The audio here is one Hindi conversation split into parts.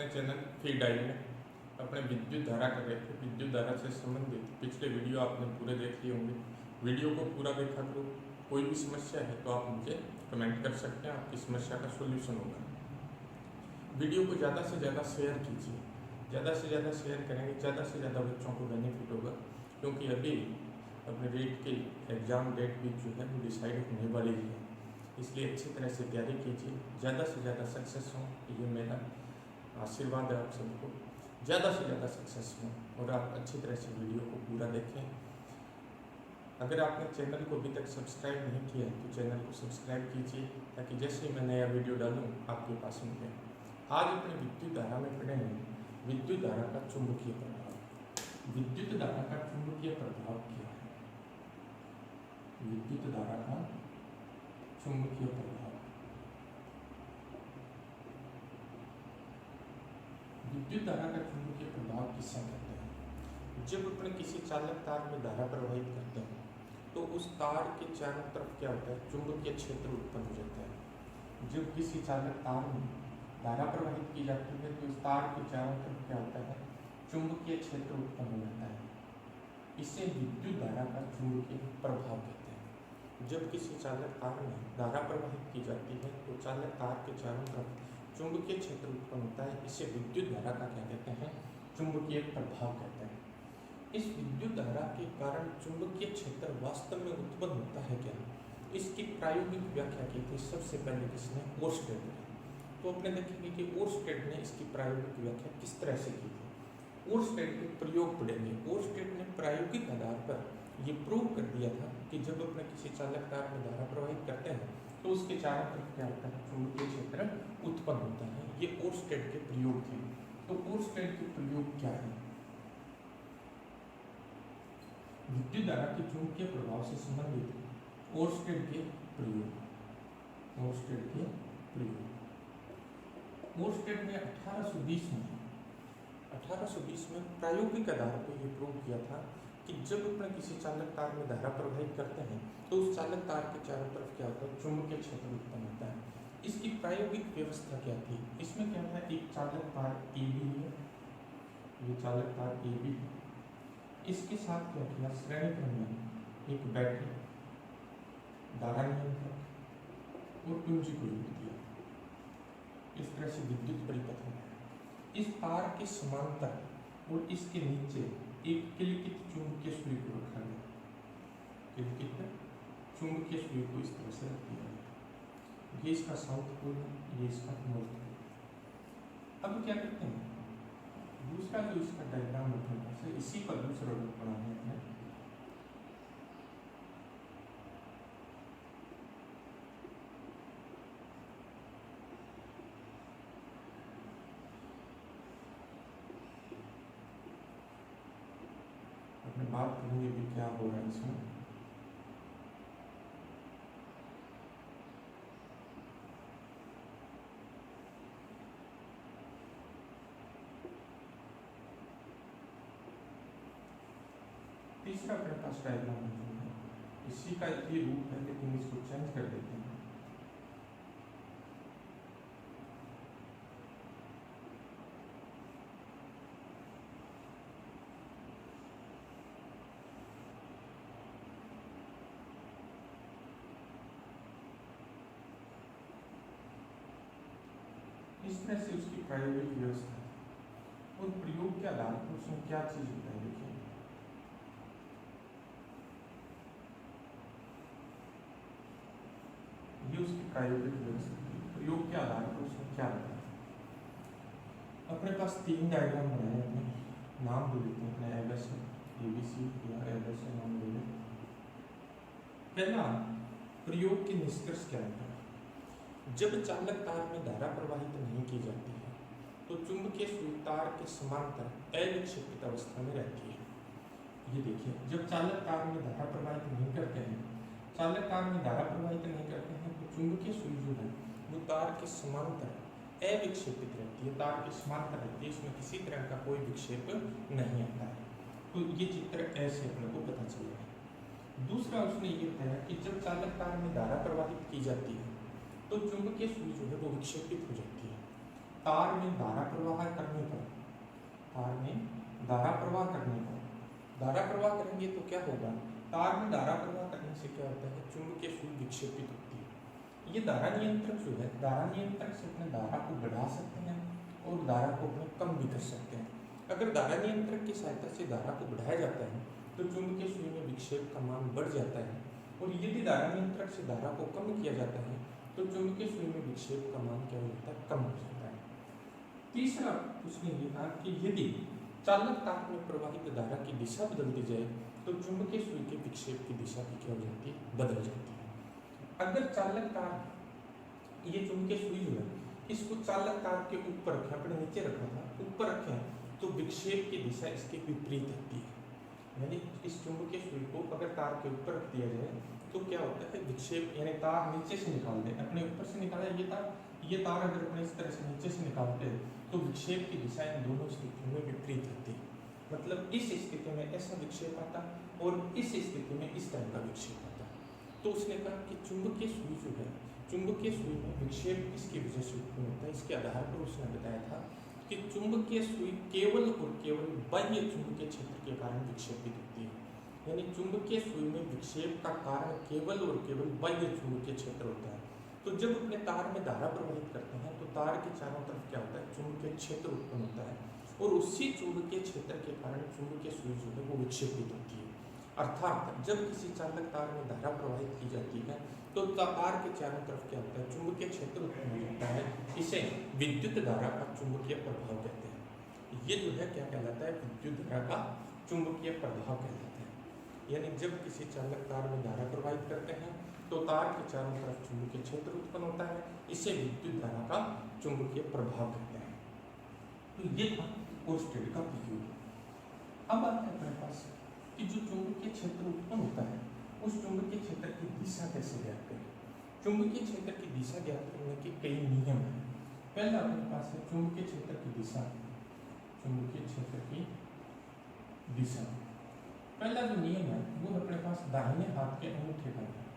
चैनल फीड आई में अपने विद्युत धारा कर रहे थे। विद्युत धारा से संबंधित पिछले वीडियो आपने पूरे देख लिए होंगे। वीडियो को पूरा देखा करो। कोई भी समस्या है तो आप मुझे कमेंट कर सकते हैं, आपकी समस्या का सोल्यूशन होगा। वीडियो को ज़्यादा से ज़्यादा शेयर कीजिए। ज़्यादा से ज़्यादा शेयर करेंगे, ज़्यादा से ज़्यादा बच्चों को बेनिफिट होगा, क्योंकि अभी अपने रेट की एग्ज़ाम डेट भी जो है वो डिसाइड होने वाली है। इसलिए अच्छी तरह से तैयारी कीजिए, ज़्यादा से ज़्यादा सक्सेस हों, ये मेरा आशीर्वाद है आप सबको। ज़्यादा से ज़्यादा सक्सेस हों और आप अच्छी तरह से वीडियो को पूरा देखें। अगर आपने चैनल को अभी तक सब्सक्राइब नहीं किया है तो चैनल को सब्सक्राइब कीजिए, ताकि जैसे ही मैं नया वीडियो डालूँ आपके पास मिले। आज अपने विद्युत धारा में पढ़ेंगे विद्युत धारा का चुंबकीय प्रभाव। विद्युत धारा का चुंबकीय प्रभाव क्या है? विद्युत धारा का चुंबकीय प्रभाव। विद्युत धारा का चुंबकीय प्रभाव किससे कहते हैं? जब अपन किसी चालक तार में धारा प्रवाहित करते हैं तो उस तार के चारों तरफ क्या होता है? चुंबकीय क्षेत्र उत्पन्न हो जाता है। जब किसी चालक तार में धारा प्रवाहित की जाती है तो इस तार के चारों तरफ क्या होता है? चुंबकीय क्षेत्र उत्पन्न हो जाता है। इसे विद्युत धारा का चुंबकीय प्रभाव कहते हैं। जब किसी चालक तार में धारा प्रवाहित की जाती है तो चालक तार के चारों तरफ चुंबकीय क्षेत्र उत्पन्न होता है। इसे विद्युत धारा का क्या कहते हैं? चुंबकीय प्रभाव कहते हैं। इस विद्युत धारा के कारण चुंबकीय क्षेत्र वास्तव में उत्पन्न होता है क्या? इसकी प्रायोगिक व्याख्या की थी सबसे पहले किसने? ओर्स्टेड ने। तो अपने देखेंगे कि ओर्स्टेड ने इसकी प्रायोगिक व्याख्या किस तरह से की थी। ओर्स्टेड के प्रयोग पढ़ेंगे। ओर्स्टेड ने प्रायोगिक आधार पर ये प्रूव कर दिया था कि जब अपने किसी चालक तार में धारा प्रवाहित करते हैं तो उसके चारों तरफ क्या होता है? चुंबकीय क्षेत्र उत्पन्न होता है। ये ओर्स्टेड के प्रयोग थे। तो ओर्स्टेड के प्रयोग क्या है? विद्युत धारा के चुंबकीय प्रभाव से संबंधित ओर्स्टेड के प्रयोग। ओर्स्टेड के प्रयोग। ओर्स्टेड ने 1820 में प्रायोगिक आधार पर यह प्रूव किया था कि जब अपने किसी चालक तार में धारा प्रवाहित करते हैं तो उस चालक तार के चारों तरफ क्या होता है? चुंबकीय क्षेत्र उत्पन्न होता है। इसकी प्रायोगिक व्यवस्था क्या थी? इसमें क्या है? एक चालक तार AB है, ये चालक तार AB है। इसके साथ क्या किया? श्रेणी क्रम में एक बैटरी, धारा नियंत्रक और कुंजी को जोड़ दिया। इस तरह से विद्युत परिपथ है। इस तार के समांतर और इसके नीचे एक किलकित चुंबकीय सुई को रखा गया। किलकित चुंबकीय सुई को इस तरह से रख दिया गया। ये इसका साउथ पोल है, ये इसका नॉर्थ पोल। अब क्या करते हैं? दूसरा जो इसका डायग्राम अपने पास है, इसी पर दूसरा रूप बनाने हैं। अपने बात करेंगे भी क्या हो रहा है इसमें। तीसरा अपने पास डायग्राम है, इसी का ये रूप है, लेकिन इसको चेंज कर देते हैं। इस तरह से उसकी प्रायोगिक व्यवस्था है और प्रयोग के आधार पर उसमें क्या चीज होता है? देखिए, ये उसकी प्रायोगिक व्यवस्था है। प्रयोग के आधार पर उसमें क्या होता है? अपने पास 3 डायग्राम बनाए, अपने नाम दे देते हैं। अपने एबीसी, ABC या एबीसी नाम दे दें। पहला प्रयोग के निष्कर्ष क्या होता है? जब चालक तार में धारा प्रवाहित नहीं की जाती है तो चुंबकीय सुई तार के समांतर अविक्षेपित अवस्था में रहती है। ये देखिए, जब चालक तार में धारा प्रवाहित नहीं करते हैं, तो चुंबकीय सुई जो है वो तार के समांतर अविक्षेपित रहती है, तार के समांतर रहती है, इसमें किसी तरह का कोई विक्षेप नहीं आता है। तो ये चित्र ऐसे अपने को पता चल रहा है। दूसरा उसने ये बताया कि जब चालक तार में धारा प्रवाहित की जाती है तो चुंबकीय सुई जो है वो विक्षेपित हो जाती है। तार में धारा प्रवाह करने पर, तार में धारा प्रवाह करने पर, धारा प्रवाह करेंगे तो क्या होगा, तार में धारा प्रवाह करने से क्या होता है, चुंबकीय सुई विक्षेपित होती है। ये धारा नियंत्रक जो है, धारा नियंत्रक से अपने धारा को बढ़ा सकते हैं और धारा को अपने कम भी कर सकते हैं। अगर धारा नियंत्रक की सहायता से धारा को बढ़ाया जाता है तो चुंबकीय सुई में विक्षेप का मान बढ़ जाता है, और यदि धारा नियंत्रक से धारा को कम किया जाता है तो चुंबकीय सुई में विक्षेप का मान क्या हो जाता है, कम हो जाता है। तीसरा उसने ये कहा कि यदि चालक तार में प्रवाहित धारा की दिशा बदल दी जाए तो चुंबकीय सुई के विक्षेप की दिशा भी क्या हो जाती है, बदल जाती है। अगर चालक तार, ये चुंबकीय सुई जो है इसको चालक तार के ऊपर रखें, अपने नीचे रखा था, ऊपर रखें तो विक्षेप की दिशा इसके विपरीत होती है। यानी इस चुंबकीय सुई को अगर तार के ऊपर रख दिया जाए तो क्या होता है, विक्षेप, यानी तार नीचे से निकाल दें, अपने ऊपर से निकाला ये तार अगर अपने इस तरह से नीचे से निकालते हैं तो विक्षेप की दिशा इन दोनों स्थितियों में विपरीत होती है। मतलब इस स्थिति में ऐसा विक्षेप आता और इस स्थिति में इस तरह का विक्षेप आता। तो उसने कहा कि चुंबकीय सुई जो है, चुंबकीय सुई में विक्षेप किसकी वजह से उत्पन्न होता है, इसके आधार पर उसने बताया था कि चुंबकीय सुई केवल और केवल बाह्य चुंबकीय क्षेत्र के कारण विक्षेपित होती है। यानी चुंबकीय सुई में विक्षेप का कारण केवल और केवल बाह्य चुंबकीय क्षेत्र होता है। तो जब अपने तार में धारा प्रवाहित करते हैं तो तार के चारों तरफ क्या होता है, चुंबकीय क्षेत्र उत्पन्न होता है, और उसी चुंबकीय क्षेत्र के कारण चुंबकीय सुई जो है वो विक्षेपित होती है। अर्थात जब किसी चालक तार में धारा प्रवाहित की जाती है तो तार के चारों तरफ क्या होता है, चुंबकीय क्षेत्र उत्पन्न हो जाता है। इसे विद्युत धारा का चुंबकीय प्रभाव कहते हैं। ये जो है क्या कहलाता है, विद्युत धारा का चुंबकीय प्रभाव कहलाता है। यानी जब किसी चालक तार में धारा प्रवाहित करते हैं तो तार के चारों तरफ चुंबकीय क्षेत्र उत्पन्न होता है, इसे विद्युत धारा का चुंबकीय प्रभाव कहते हैं। तो ये था ओर्स्टेड का प्रयोग। अब आता है अपने पास कि जो चुंबकीय क्षेत्र उत्पन्न होता है उस चुंबकीय क्षेत्र की दिशा कैसे ज्ञात करें। चुंबकीय क्षेत्र की दिशा ज्ञात करने के कई नियम हैं। पहला अपने पास है चुंबकीय क्षेत्र की दिशा, चुंबकीय क्षेत्र की दिशा। पहला जो नियम है वो अपने पास दाहिने हाथ के अंगूठे का है।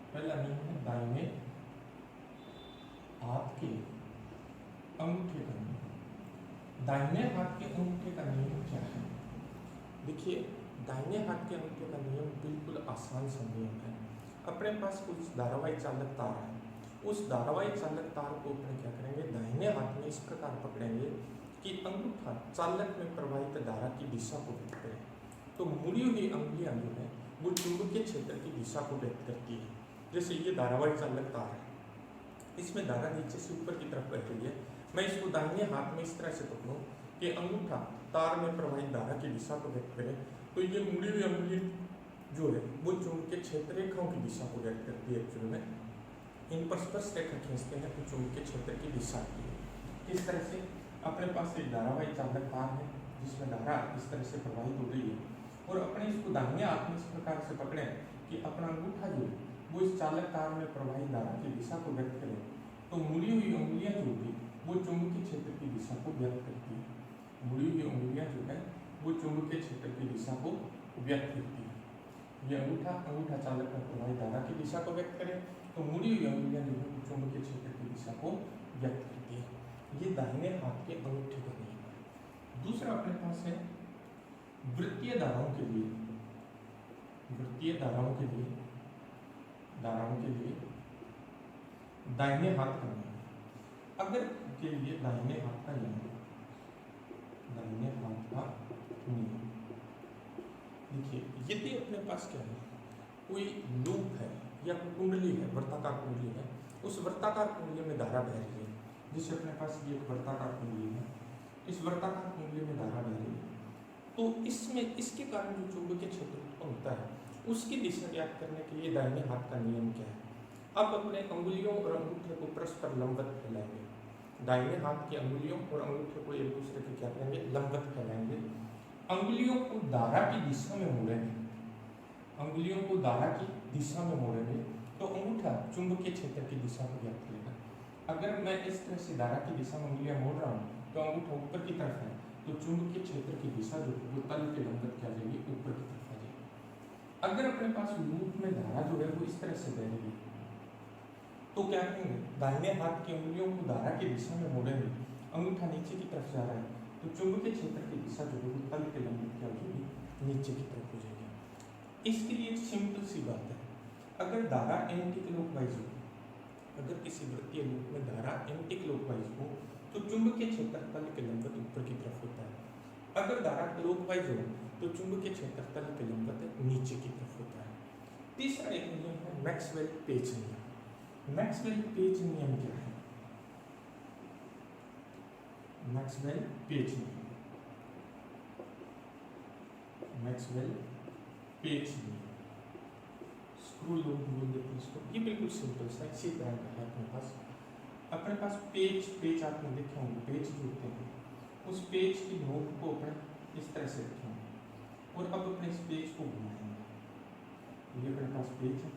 पहला नियम है दाहिने हाथ के अंगूठे का नियम। दाहिने हाथ के अंगूठे का नियम क्या है, देखिए दाहिने हाथ के अंगूठे का नियम बिल्कुल आसान सा नियम है। अपने पास कुछ धारावाही चालक तार है, उस धारावाही चालक तार को अपने क्या करेंगे, दाहिने हाथ में इस प्रकार पकड़ेंगे कि अंगूठा चालक में प्रवाहित धारा की दिशा को व्यक्त करे। तो मुड़ी हुई अंगुलियां जो है वो चुंबकीय क्षेत्र की दिशा को व्यक्त करती है। जैसे ये धारावाही चालक तार है, इसमें धारा नीचे से ऊपर की तरफ बह रही है, मैं इसको दाहिने हाथ में इस तरह से पकड़ूं कि अंगूठा तार में प्रवाहित धारा की दिशा को व्यक्त करे, तो ये मुड़ी हुई अंगुली जो है वो चुंबकीय क्षेत्र रेखाओं की दिशा को व्यक्त करती है। एक्चुअली में इन पर स्पर्श रेखा खींचते हैं तो चुंबकीय क्षेत्र की दिशा की है। इस तरह से अपने पास एक धारावाही चालक तार है जिसमें धारा इस तरह से प्रवाहित हो रही है, और अपने इसको दाहिने हाथ में इस प्रकार से पकड़े कि अपना अंगूठा जो है वो इस चालक तार में प्रवाहित धारा की दिशा को व्यक्त करे, तो मुड़ी हुई उंगलियां जो होगी वो चुंबकीय क्षेत्र की दिशा को व्यक्त करती है। मुड़ी हुई उंगलियां जो है वो चुंबकीय क्षेत्र की दिशा को व्यक्त करती है। ये अंगूठा चालक में प्रवाहित धारा की दिशा को व्यक्त करे तो मुड़ी हुई उंगलियां जो है वो चुंबकीय क्षेत्र की दिशा को व्यक्त करती है। ये दाहिने हाथ के अंगूठे का नियम है। दूसरा अपने पास है वृत्तीय धाराओं के लिए, वृत्तीय धाराओं के लिए दाहिने हाथ का नियम। अगर के लिए दाहिने हाथ का नियम, दाहिने हाथ का नियम देखिए, यदि अपने पास क्या है, कोई लूप है या कुंडली है, वर्ताकार कुंडली है, उस वर्ताकार कुंडली में धारा बह रही है, जिससे अपने पास ये एक वर्ताकार कुंडली है, इस वर्ताकार कुंडली में धारा बह रही है, तो इसमें इसके कारण जो चुंबकीय क्षेत्र उत्पन्न होता है उसकी दिशा ज्ञात करने के लिए दाहिने हाथ का नियम क्या है। अब अपने अंगुलियों और अंगूठे को परस्पर लंबवत फैलाएंगे, दाहिने हाथ की अंगुलियों और अंगूठे को एक दूसरे के क्या करेंगे, लंबवत फैलाएंगे। अंगुलियों को धारा की दिशा में मोड़ेंगे, अंगुलियों को धारा की दिशा में मोड़ेंगे तो अंगूठा चुंबकीय क्षेत्र की दिशा को ज्ञात करेगा। अगर मैं इस तरह से धारा की दिशा में अंगुलियां मोड़ रहा हूँ तो अंगूठा ऊपर की तरफ है, तो चुंबकीय क्षेत्र की दिशा जो वो तल के लंबवत क्या जाएगी, ऊपर की तरफ आ जाएगी। अगर अपने पास लूप में धारा जो है वो इस तरह से बह रही है तो क्या करेंगे, दाहिने हाथ की उंगलियों को धारा की दिशा में मोड़ेंगे, अंगूठा नीचे की तरफ जा रहा है, तो चुंबकीय क्षेत्र की दिशा जो है वो तल के लंबवत क्या हो जाएगी, नीचे की तरफ हो जाएगी। इसके लिए एक सिंपल सी बात है, अगर धारा एंटी क्लॉकवाइज हो, अगर किसी वृत्तीय लूप में धारा एंटी क्लॉकवाइज हो तो चुंबकीय क्षेत्र तल के लंबवत ऊपर की तरफ होता है, अगर धारा क्लॉकवाइज हो तो चुंबकीय क्षेत्र तल के लंबवत नीचे की तरफ होता है। तीसरा एक नियम है मैक्सवेल पेच नियम। मैक्सवेल पेच नियम क्या है? मैक्सवेल पेच नियम, मैक्सवेल पेच नियम, स्क्रू लोड बोल देते हैं इसको। ये बिल्कुल सिंपल सा इसी तरह का है अपने पास पेच आपने देखे होंगे, पेच जो होते हैं उस पेच की नोक को अपने इस तरह से रखेंगे और अब अपने इस पेच को घुमाएंगे। ये अपने पास पेच है,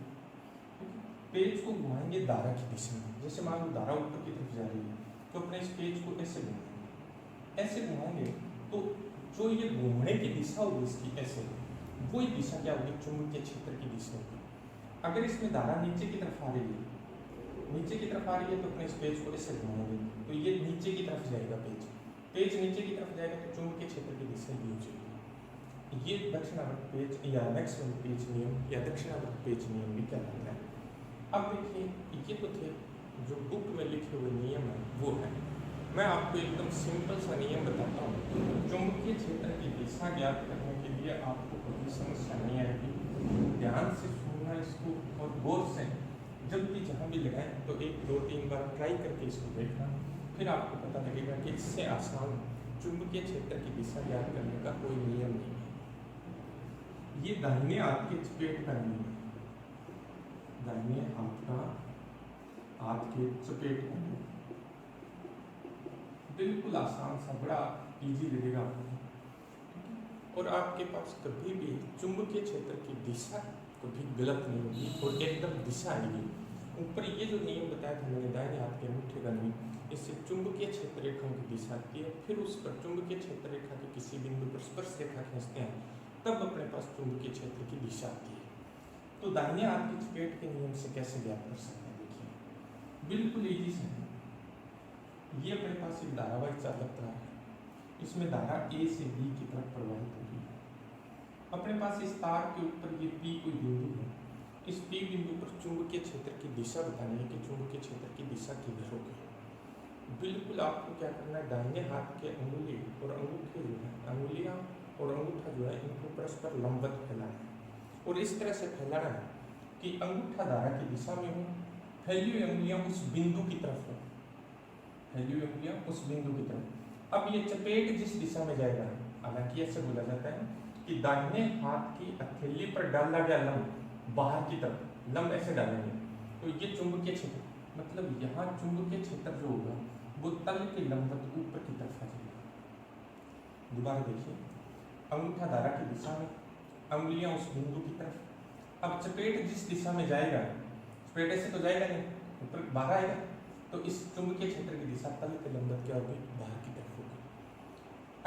पेच को घुमाएंगे धारा की दिशा में। जैसे मान लो धारा ऊपर की तरफ जा रही है तो अपने इस पेच को ऐसे घुमाएंगे, ऐसे घुमाएंगे तो जो ये घूमने की दिशा होगी इसकी ऐसे, वही दिशा क्या होगी, चुंबकीय क्षेत्र की दिशा होगी। अगर इसमें धारा नीचे की तरफ आ रही है, नीचे की तरफ आ रही है तो अपने इस पेज को ऐसे घुमाएंगे तो ये नीचे की तरफ जाएगा, पेज नीचे की तरफ जाएगा तो चुंबकीय क्षेत्र की दिशा ये हो जाएगी। ये दक्षिणावर्त पेच या मैक्सवेल पेच नियम या दक्षिणावर्त पेच नियम भी कहलाता है। अब देखिए ये तो थे जो बुक में लिखे हुए नियम है वो है, मैं आपको एकदम सिंपल सा नियम बताता हूँ। चुंबकीय क्षेत्र की दिशा ज्ञात करने के लिए आपको कोई समस्या नहीं आएगी, ध्यान से सुनना इसको और गौर से जब भी जहाँ भी लगाएं तो 1-2-3 बार ट्राई करके इसको देखना, फिर आपको पता लगेगा कि इससे आसान चुंबकीय क्षेत्र की दिशा ज्ञात करने का कोई नियम नहीं है। ये दाहिने हाथ के चपेट का नियम है, दाहिने हाथ के चपेट का नियम, बिल्कुल आसान सा, बड़ा इजी लगेगा आपको। और आपके पास कभी भी चुंबकीय क्षेत्र की दिशा कभी गलत नहीं होगी और एकदम दिशा आएगी। ऊपर ये जो नियम बताया था मैंने दाहिने हाथ के अंगूठे का नियम, इससे चुंबकीय क्षेत्र रेखाओं की दिशा आती है, फिर उस पर चुंबकीय क्षेत्र रेखा के किसी बिंदु पर स्पर्श रेखा खींचते हैं तब अपने पास चुंबकीय क्षेत्र की दिशा आती है। तो दाहिने हाथ के चपेट के नियम से कैसे ज्ञात कर सकते हैं, देखिए बिल्कुल ईजी से। ये अपने पास एक धारावाहिक चालक तार है, इसमें धारा ए से बी की तरफ प्रवाहित होगी। अपने पास इस तार के ऊपर ये पी कोई बिंदु है, इस पी बिंदु पर चुंबकीय क्षेत्र की दिशा बतानी है कि चुंबकीय क्षेत्र की दिशा किधर होगी। बिल्कुल आपको क्या करना है, दाहिने हाथ के अंगुली और अंगूठे जो है, अंगुलियां और अंगूठा जो है इनको परस्पर लंबवत फैलाना है और इस तरह से फैलाना है कि अंगूठा धारा की दिशा में हो, फैली हुई अंगुलियां उस बिंदु की तरफ हो, फैली हुई अंगुलियां उस बिंदु की तरफ। अब ये चपेट जिस दिशा में जाएगा, हालांकि ऐसे बोला जाता है कि दाहिने हाथ की हथेली पर डाला गया लंब बाहर की तरफ, लंब ऐसे डालेंगे तो ये चुंबकीय क्षेत्र, मतलब यहाँ चुंबकीय क्षेत्र जो होगा वो तल के लंबवत ऊपर की तरफ आ जाएगा। दोबारा देखिए, अंगूठा धारा की दिशा में, अंगुलियां उस बिंदु की तरफ। अब चपेट जिस दिशा में जाएगा, चपेट ऐसे तो जाएगा नहीं, ऊपर बाहर आएगा, तो इस चुंबकीय क्षेत्र की दिशा तल के लंबवत क्या होगी, बाहर की तरफ होगी।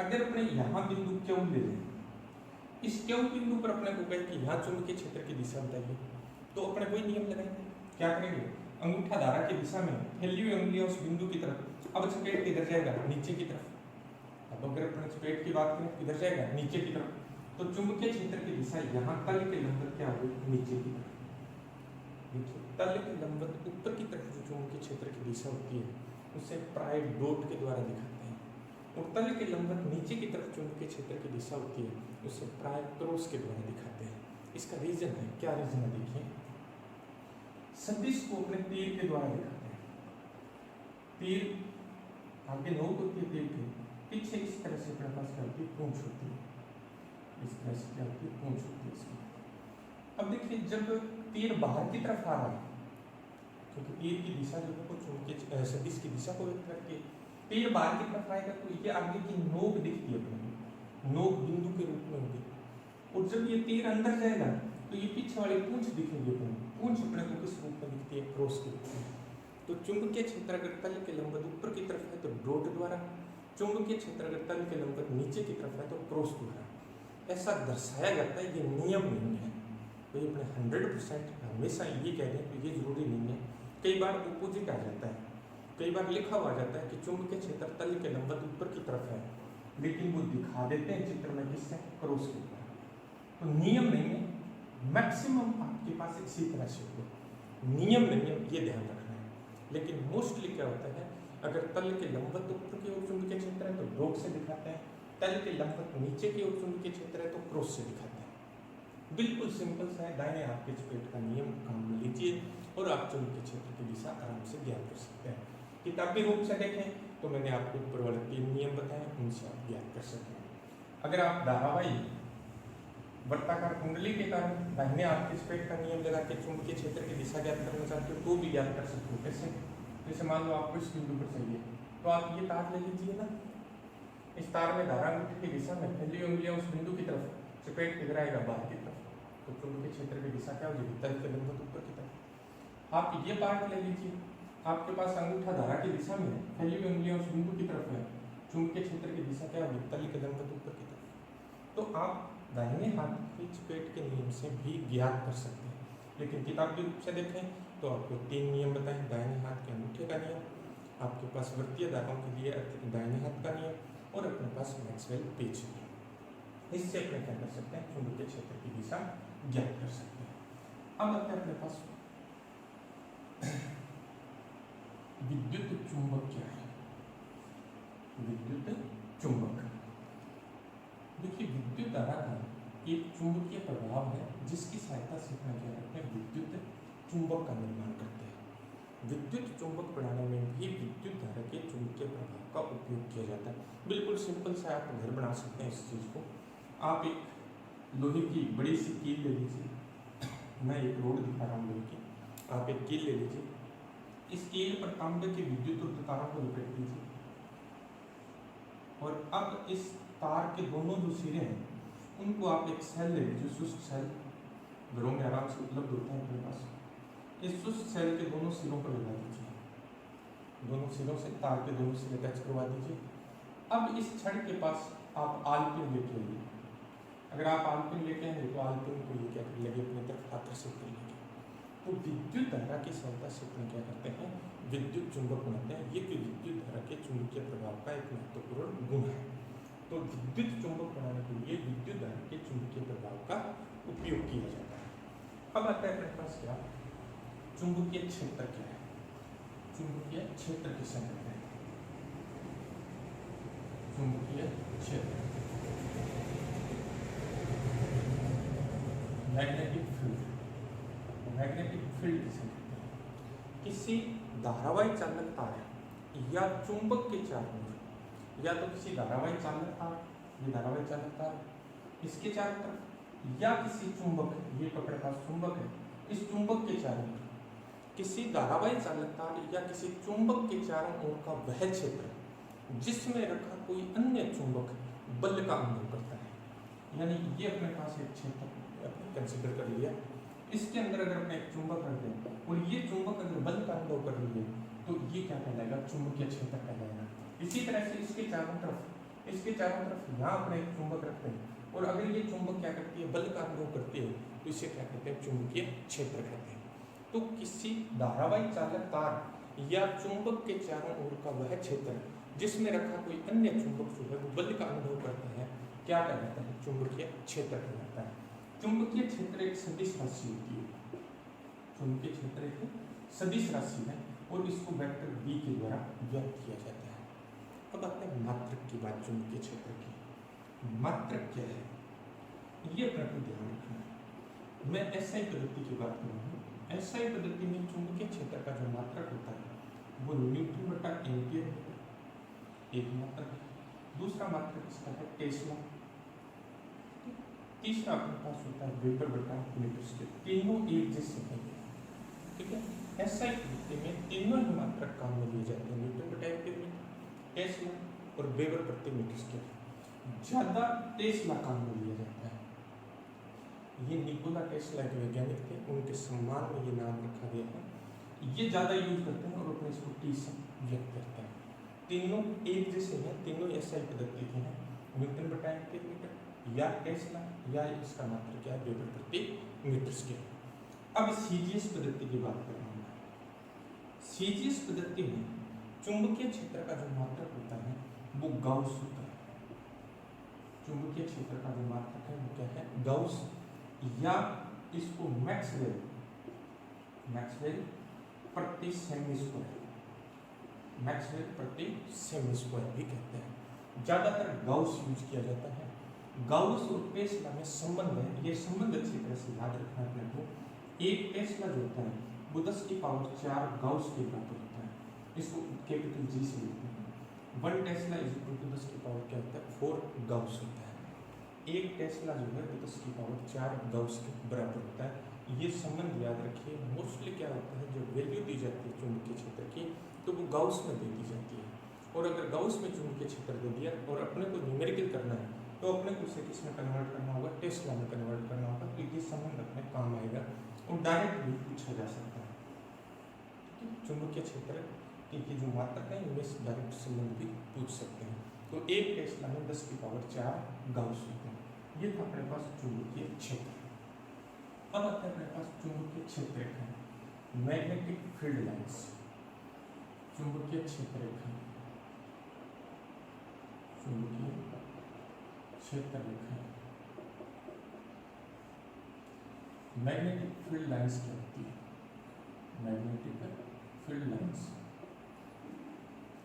अगर अपने यहाँ बिंदु क्यों ले लें, इस क्यों बिंदु पर अपने को कहें कि यहाँ चुंबकीय क्षेत्र की दिशा बताइए, तो अपने कोई नियम लगाएंगे, क्या करेंगे, अंगूठा धारा की दिशा में, फैली हुई अंगुलियां उस बिंदु की तरफ। अब चपेट किधर जाएगा, नीचे की तरफ। अब अगर अपने चपेट की बात करें किधर जाएगा, नीचे की तरफ, तो चुंबकीय क्षेत्र की दिशा यहाँ तल के लंबवत क्या होगी, नीचे की तरफ। देखिए तल के लंबवत ऊपर की तरफ जो चुंबकीय क्षेत्र की दिशा होती है उसे प्राय डॉट के द्वारा दिखाते हैं, और तल के लंबवत नीचे की तरफ चुंबकीय क्षेत्र की दिशा होती है उसे प्राय क्रॉस के द्वारा दिखाते हैं। इसका रीजन है, क्या रीजन है, देखिए सदिश को अपने तीर के द्वारा दिखाते हैं। तीर आगे नोक होती है तीर के, पीछे इस तरह से अपने पास क्या होती है, पूंछ होती है, इस तरह से क्या होती है, पूंछ होती है इसकी। अब देखिए जब तीर बाहर की तरफ आ रहा है, क्योंकि तीर की दिशा जो है वो चुंबकीय सदिश की दिशा को व्यक्त करती है, तीर बाहर की तरफ आएगा तो ये आगे की नोक दिखती है अपने, नोक बिंदु के रूप में होगी। और जब ये तीर अंदर जाएगा तो ये पीछे वाली पूंछ दिखेगी अपने, पूंछ अपने को किस रूप में दिखती है, क्रॉस के रूप में। तो चुंबकीय क्षेत्र अगर तल के लंबवत ऊपर की तरफ है तो डॉट द्वारा, चुंबकीय क्षेत्र अगर तल के लंबवत नीचे की तरफ है तो क्रॉस द्वारा, ऐसा दर्शाया जाता है। ये नियम नहीं है, तो ये अपने 100% हमेशा ये कह दें तो ये जरूरी नहीं है कई बार अपोजिट आ जाता है, कई बार लिखा हुआ आ जाता है कि चुंबकीय क्षेत्र तल के लंबवत ऊपर की तरफ है, लेकिन वो दिखा देते हैं चित्र में किससे, क्रॉस के ऊपर। तो नियम नहीं है, मैक्सिमम आपके पास इसी तरह से हो, नियम नहीं है, ये ध्यान रखना है। लेकिन मोस्टली क्या होता है, अगर तल के लंबवत ऊपर की ओर चुंबकीय क्षेत्र है तो डॉट से दिखाते हैं, तल के लंबवत नीचे की ओर चुंबकीय क्षेत्र है तो क्रॉस से दिखाते हैं। बिल्कुल सिंपल सा है, दाहिने हाथ के चपेट का नियम काम में लीजिए और आप चुंबकीय क्षेत्र की दिशा आराम से ज्ञात कर सकते हैं। किताबी रूप से देखें तो मैंने आपको ऊपर वाले 3 नियम बताए, उनसे आप ज्ञात कर सकते हैं। अगर आप धारावाही वृत्ताकार कुंडली के कारण दाहिने हाथ के चपेट का नियम लगा के चुंबकीय क्षेत्र की दिशा ज्ञात करना चाहते हो तो भी ज्ञात कर सकते हो। कैसे? जैसे मान लो आपको इस बिंदु पर चाहिए, तो आप ये तार ले लीजिए ना, इस तार में धारा अंगूठे की दिशा में फैली उंगलियां उस बिंदु की तरफ, चपेट के गिराएगा बाहर की तरफ, तो चुंबकीय क्षेत्र की दिशा क्या हो जाएगी, तल के लंबवत ऊपर की तरफ। आप ये पार्ट ले लीजिए, आपके पास अंगूठा धारा की दिशा में फैली हुई उंगलियां उस बिंदु की तरफ है, चुंबकीय क्षेत्र की दिशा क्या होगी, तल के लंबवत ऊपर की तरफ। तो आप दाहिने हाथ की चपेट के नियम से भी ज्ञात कर सकते हैं। लेकिन किताबी रूप से देखें तो आपको 3 नियम बताएं, दाहिने हाथ के अंगूठे का नियम, आपके पास वृत्तीय धाराओं के लिए दाहिने हाथ का नियम और अपने पास मैक्सवेल पेच नियम। इससे अपने क्या कर सकते हैं, चुंबकीय क्षेत्र की दिशा ज्ञात कर सकते हैं। अब आते हैं अपने पास विद्युत चुंबक क्या है। विद्युत चुंबक, देखिए विद्युत धारा का एक चुंबकीय प्रभाव है जिसकी सहायता से अपना क्या करते हैं, विद्युत चुंबक का निर्माण करते हैं। विद्युत चुंबक बनाने में भी विद्युत धारा के चुंबकीय प्रभाव का उपयोग किया जाता है। बिल्कुल सिंपल सा आप घर बना सकते हैं इस चीज को। आप एक लोहे की बड़ी सी कील ले लीजिए, मैं एक रोड दिखा रहा हूँ लोहे की, आप एक कील ले लीजिए, इस कील पर तांबे के विद्युत तारों को लपेट दीजिए और अब इस तार के दोनों जो सिरे हैं उनको आप एक सेल ले लीजिए, शुष्क सेल घरों में आराम से उपलब्ध होता है अपने पास। इस शुष्क सेल के दोनों सिरों पर लगा दीजिए, दोनों सिरों से तार के दोनों सिरे टच करवा दीजिए। अब इस छड़ के पास आप आलपिन लेके आइए, अगर आप आलपिन लेके आएंगे तो आलपिन को ये क्या कर लेंगे, अपनी तरफ आकर्षित कर लेंगे। तो विद्युत धारा की सहायता से अपन क्या करते हैं, विद्युत चुंबक बनाते हैं। ये कि विद्युत धारा के चुंबकीय प्रभाव का एक महत्वपूर्ण गुण है। तो विद्युत चुंबक बनाने के लिए विद्युत धारा के चुंबकीय प्रभाव का उपयोग किया जाता है। अब आता है अपने पास क्या, चुंबकीय क्षेत्र क्या है। चुंबकीय क्षेत्र किसे कहते हैं, चुंबकीय क्षेत्र, मैग्नेटिक फील्ड, मैग्नेटिक फील्ड किसे कहते हैं। किसी धारावाही चालक तार या चुंबक के चारों ओर, या तो किसी धारावाही चालक तार, ये धारावाही चालक तार, इसके चारों तरफ, या किसी चुंबक, ये तो अपने पास चुंबक है, इस चुंबक के चारों ओर, किसी धारावाही चालक तार या किसी चुंबक के चारों ओर का वह क्षेत्र जिसमें रखा कोई अन्य चुंबक बल का अनुभव करता है। यानी ये अपने पास एक क्षेत्र कंसिडर कर लिया, इसके अंदर अगर अपने एक चुंबक रख दें और ये चुंबक अगर बल का अनुभव कर लिए तो ये क्या कहलाएगा, चुंबकीय क्षेत्र कहलाएगा। इसी तरह से इसके चारों तरफ यहाँ अपने एक चुंबक रखते हैं और अगर ये चुंबक क्या करती है, बल का अनुभव करती है, तो इसे क्या कहते हैं, चुंबकीय क्षेत्र कहते हैं। तो किसी धारावाही चालक तार या चुंबक के चारों ओर का वह क्षेत्र जिसमें रखा कोई अन्य चुंबक जो है वो बल का अनुभव करता है, क्या कहलाता है, चुंबकीय क्षेत्र कहलाता है। चुंबकीय क्षेत्र एक सदिश राशि होती है, चुंबकीय क्षेत्र एक सदिश राशि है और इसको वेक्टर v के द्वारा व्यक्त किया जाता है। अब आते हैं मात्रक की बात, चुंबकीय क्षेत्र की मात्रक क्या है, ये अपने को ध्यान रखना है। मैं एसआई पद्धति की बात करूँगा। एसआई पद्धति में चुंबकीय क्षेत्र का जो मात्रक होता है वो न्यूटन बटा एम्पियर एक मात्रक, दूसरा मात्रक इसका है टेस्ला, तीसरा अपने पास होता है वेबर बटा मीटर स्क्वायर। तीनों एक जैसे हैं, ठीक है। एसआई पद्धति में तीनों ही मात्रक काम में लिए जाते हैं, न्यूटन बटा एम्पियर मीटर, टेस्ला और वेबर प्रति मीटर स्क्वायर। ज्यादा टेस्ला काम में लिया जाता है। ये निकोला टेस्ला के वैज्ञानिक थे, उनके सम्मान में ये नाम रखा गया है। ये ज्यादा यूज करते हैं और अपने इसको टी से व्यक्त करते हैं। तीनों एक जैसे हैं, तीनों एसआई पद्धति के हैं, न्यूटन बटा एम्पियर मीटर या टेस्ला या इसका मात्रक क्या है, वेबर प्रति मीटर स्क्वायर। अब सीजीएस पद्धति की बात कर रहा हूँ। सीजीएस पद्धति में चुंबकीय क्षेत्र का जो मात्रक होता है वो गाउस होता है। चुंबकीय क्षेत्र का जो मात्रक है वो क्या है? गाउस, या इसको मैक्सवेल प्रति सेमी स्क्वायर, मैक्सवेल प्रति सेमी स्क्वायर भी कहते हैं। ज्यादातर गाउस यूज किया जाता है। गाउस और टेस्ला में संबंध है, ये संबंध अच्छी तरह से याद रखना है अपने को। एक टेस्ला जो होता है वो 10⁴ गाउस के बराबर होता है, इसको कैपिटल जी से लिखते हैं। 1 टेस्ला इज इक्वल टू 10⁴ क्या होता है? 4 गाउस होता है। एक टेस्ला जो है वो 10⁴ गाउस के बराबर होता है। ये संबंध याद रखिए। मोस्टली क्या होता है, जब वैल्यू दी जाती है चुंबकीय क्षेत्र की तो वो गाउस में दे दी जाती है, और अगर गाउस में चुंबकीय क्षेत्र दे दिया और अपने को न्यूमेरिकल करना है तो अपने को उसे किस में कन्वर्ट करना होगा? टेस्ला में कन्वर्ट करना होगा। तो ये संबंध अपने काम आएगा और डायरेक्ट भी पूछा जा सकता है। चुंबकीय क्षेत्र की जो मात्रक है इनमें से डायरेक्ट संबंध भी पूछ सकते हैं। तो एक टेस्ला में 10⁴ गाउस होते हैं। ये था अपने पास चुंबकीय क्षेत्र। अब आता है अपने पास चुंबकीय क्षेत्र रेखा, मैग्नेटिक फील्ड लाइंस। चुंबकीय क्षेत्र रेखा, चुंबकीय क्षेत्र रेखा, मैग्नेटिक फील्ड लाइंस क्या होती है? मैग्नेटिक फील्ड लाइंस,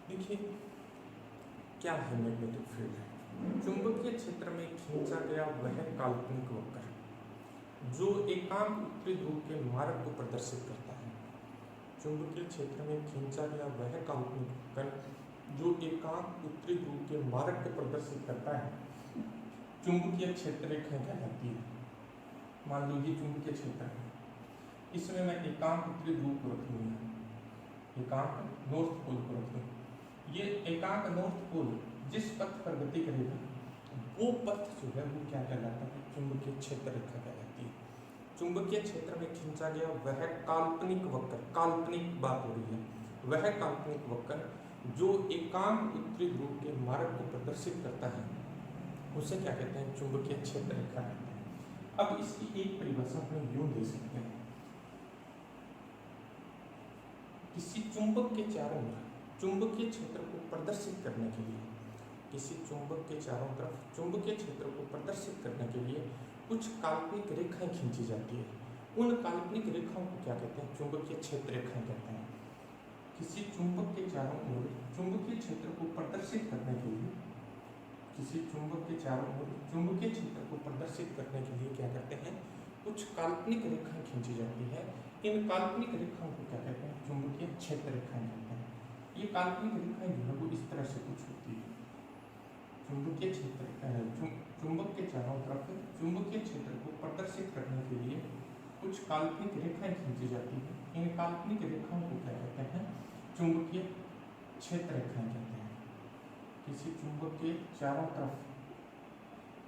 देखिए क्या है मैग्नेटिक फील्ड? चुंबकीय क्षेत्र में खींचा गया वह काल्पनिक वक्र जो एकांक उत्तरी ध्रुव के मार्ग को प्रदर्शित करता है। चुंबकीय क्षेत्र में खींचा गया वह काल्पनिक वक्र जो एकांक उत्तरी ध्रुव के मार्ग को प्रदर्शित करता है, चुंबकीय क्षेत्र रेखा कहलाती है। मान लो ये चुंबकीय क्षेत्र है, इसमें मैं एकांक उत्तरी ध्रुव को रख लूंगा, एकांक नॉर्थ पोल को रख दूं। ये एकांक नॉर्थ पोल जिस पथ पर गति करेगा वो पथ जो है वो क्या कहलाता है? चुंबकीय क्षेत्र रेखा कहलाती है। चुंबकीय क्षेत्र में खींचा गया वह काल्पनिक वक्र, काल्पनिक बात हो रही है, वह काल्पनिक वक्र जो एकांक उत्तरी ध्रुव के मार्ग को प्रदर्शित करता है उसे क्या कहते हैं? चुंबकीय क्षेत्र रेखा कहते हैं। अब इसकी एक परिभाषा हम यूं दे सकते हैं, किसी चुंबक के चारों ओर चुंबकीय क्षेत्र को प्रदर्शित करने के लिए, किसी चुंबक के चारों तरफ चुंबकीय क्षेत्र को प्रदर्शित करने के लिए कुछ काल्पनिक रेखाएं खींची जाती है। उन काल्पनिक रेखाओं को क्या कहते हैं? चुंबकीय क्षेत्र रेखाएं कहते हैं। किसी चुंबक के चारों ओर चुंबकीय क्षेत्र को प्रदर्शित करने के लिए, किसी चुंबक के चारों ओर चुंबकीय क्षेत्र को प्रदर्शित करने के लिए क्या करते हैं? कुछ काल्पनिक रेखाएं खींची जाती है। इन काल्पनिक रेखाओं को क्या कहते हैं? चुंबकीय क्षेत्र रेखाएं कहते हैं। ये काल्पनिक रेखाएं जो है वो इस तरह से कुछ होती है। चुंबकीय क्षेत्र चुंबक के चारों तरफ चुंबकीय क्षेत्र को प्रदर्शित करने के लिए कुछ काल्पनिक रेखाएं खींची जाती है। इन काल्पनिक रेखाओं को क्या कहते हैं? चुंबकीय क्षेत्र रेखाएं कहते हैं। किसी चुंबक के चारों तरफ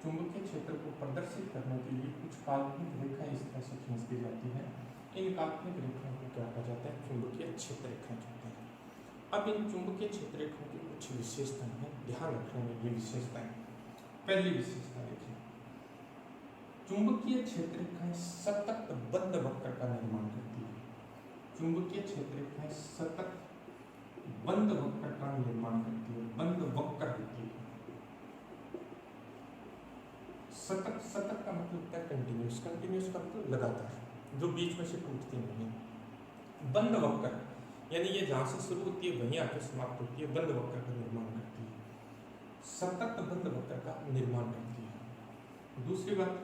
चुंबकीय क्षेत्र को प्रदर्शित करने के लिए कुछ काल्पनिक रेखाएं इस तरह से खींच दी जाती है। इन काल्पनिक रेखाओं को क्या कहा जाता है? चुंबकीय क्षेत्र रेखाएं कहते हैं। अब इन चुंबकीय क्षेत्र रेखाओं की कुछ विशेषताएं हैं, ध्यान रखने में ये विशेषताएं। पहली विशेषता देखिए, चुंबकीय क्षेत्र रेखाएं सतत बंद वक्र का निर्माण करती है। चुंबकीय क्षेत्र रेखाएं सतत बंद वक्र का निर्माण करती है, बंद वक्र होती है। सतत, सतत का मतलब होता है कंटिन्यूस, कंटिन्यूस का मतलब लगातार, जो बीच में से टूटती नहीं। बंद वक्र यानी ये जहां से शुरू होती है वहीं आकर समाप्त होती है, बंद वक्र का निर्माण करती है, सतत बंद वक्र का निर्माण करती है। दूसरी बात,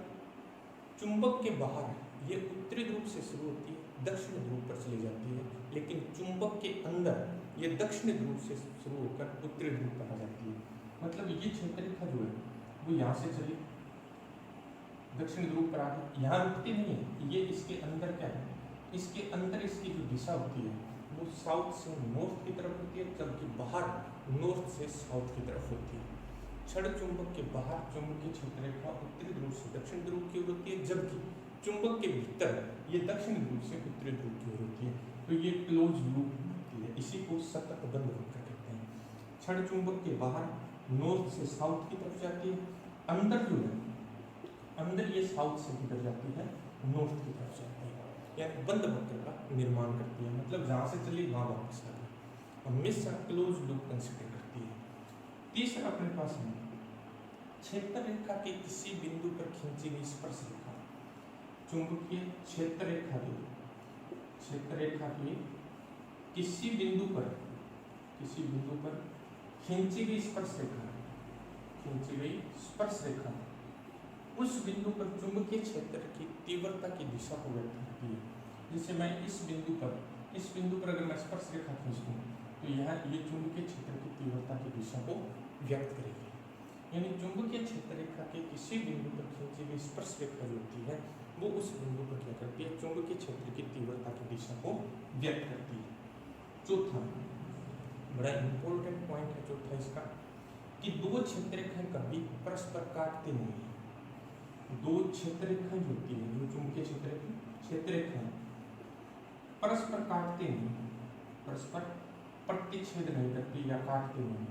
चुंबक के बाहर ये उत्तरी ध्रुव से शुरू होती है, दक्षिण ध्रुव पर चली जाती है, लेकिन चुंबक के अंदर ये दक्षिण ध्रुव से शुरू होकर उत्तरी ध्रुव पर आ जाती है। मतलब ये क्षेत्र रेखा जो है वो यहाँ से चली दक्षिण ध्रुव पर आ गई, यहाँ रुकती नहीं है, ये इसके अंदर क्या है? इसके अंदर इसकी जो दिशा होती है वो साउथ से नॉर्थ की तरफ होती है, जबकि बाहर नॉर्थ से साउथ की तरफ होती है। क्षण चुंबक के बाहर चुंबकीय क्षेत्र रेखा उत्तरी ध्रुव से दक्षिण ध्रुव की ओर होती है, जबकि चुंबक के भीतर ये दक्षिण ध्रुव से उत्तरी ध्रुव की ओर होती है। तो ये क्लोज लूप होती है, इसी को सतत बंद वक्र कहते हैं। क्षण चुंबक के बाहर नॉर्थ से साउथ की तरफ जाती है, अंदर जो है अंदर ये साउथ से किधर जाती है? नॉर्थ की तरफ जाती है। यानी बंद वक्र का निर्माण करती है, मतलब जहाँ से चली वहाँ वापस आ गई। हमेशा क्लोज लूप कंसिडर करती है। तीसरा अपने पास है क्षेत्र रेखा के किसी बिंदु पर खींची गई स्पर्श रेखा। चुंबकीय क्षेत्र रेखा की किसी बिंदु पर खींची गई स्पर्श रेखा उस बिंदु पर चुंबकीय क्षेत्र की तीव्रता की दिशा को व्यक्त करती है। जैसे मैं इस बिंदु पर अगर मैं स्पर्श रेखा खींचता हूँ तो ये चुंबकीय क्षेत्र की तीव्रता की दिशा को व्यक्त करेगी। यानी चुंबकीय क्षेत्र रेखा के किसी बिंदु पर खींची गई स्पर्श रेखा जो होती है वो उस बिंदु पर क्या करती है, चुंबकीय क्षेत्र की तीव्रता की दिशा को व्यक्त करती है। चौथा बड़ा इंपॉर्टेंट पॉइंट है चौथा इसका, कि दो क्षेत्र रेखाएं कभी परस्पर काटती नहीं है। दो क्षेत्र रेखाएं जो होती है, जो चुंबकीय क्षेत्र रेखाएं परस्पर काटती नहीं, परस्पर प्रतिच्छेद नहीं करती या काटती नहीं,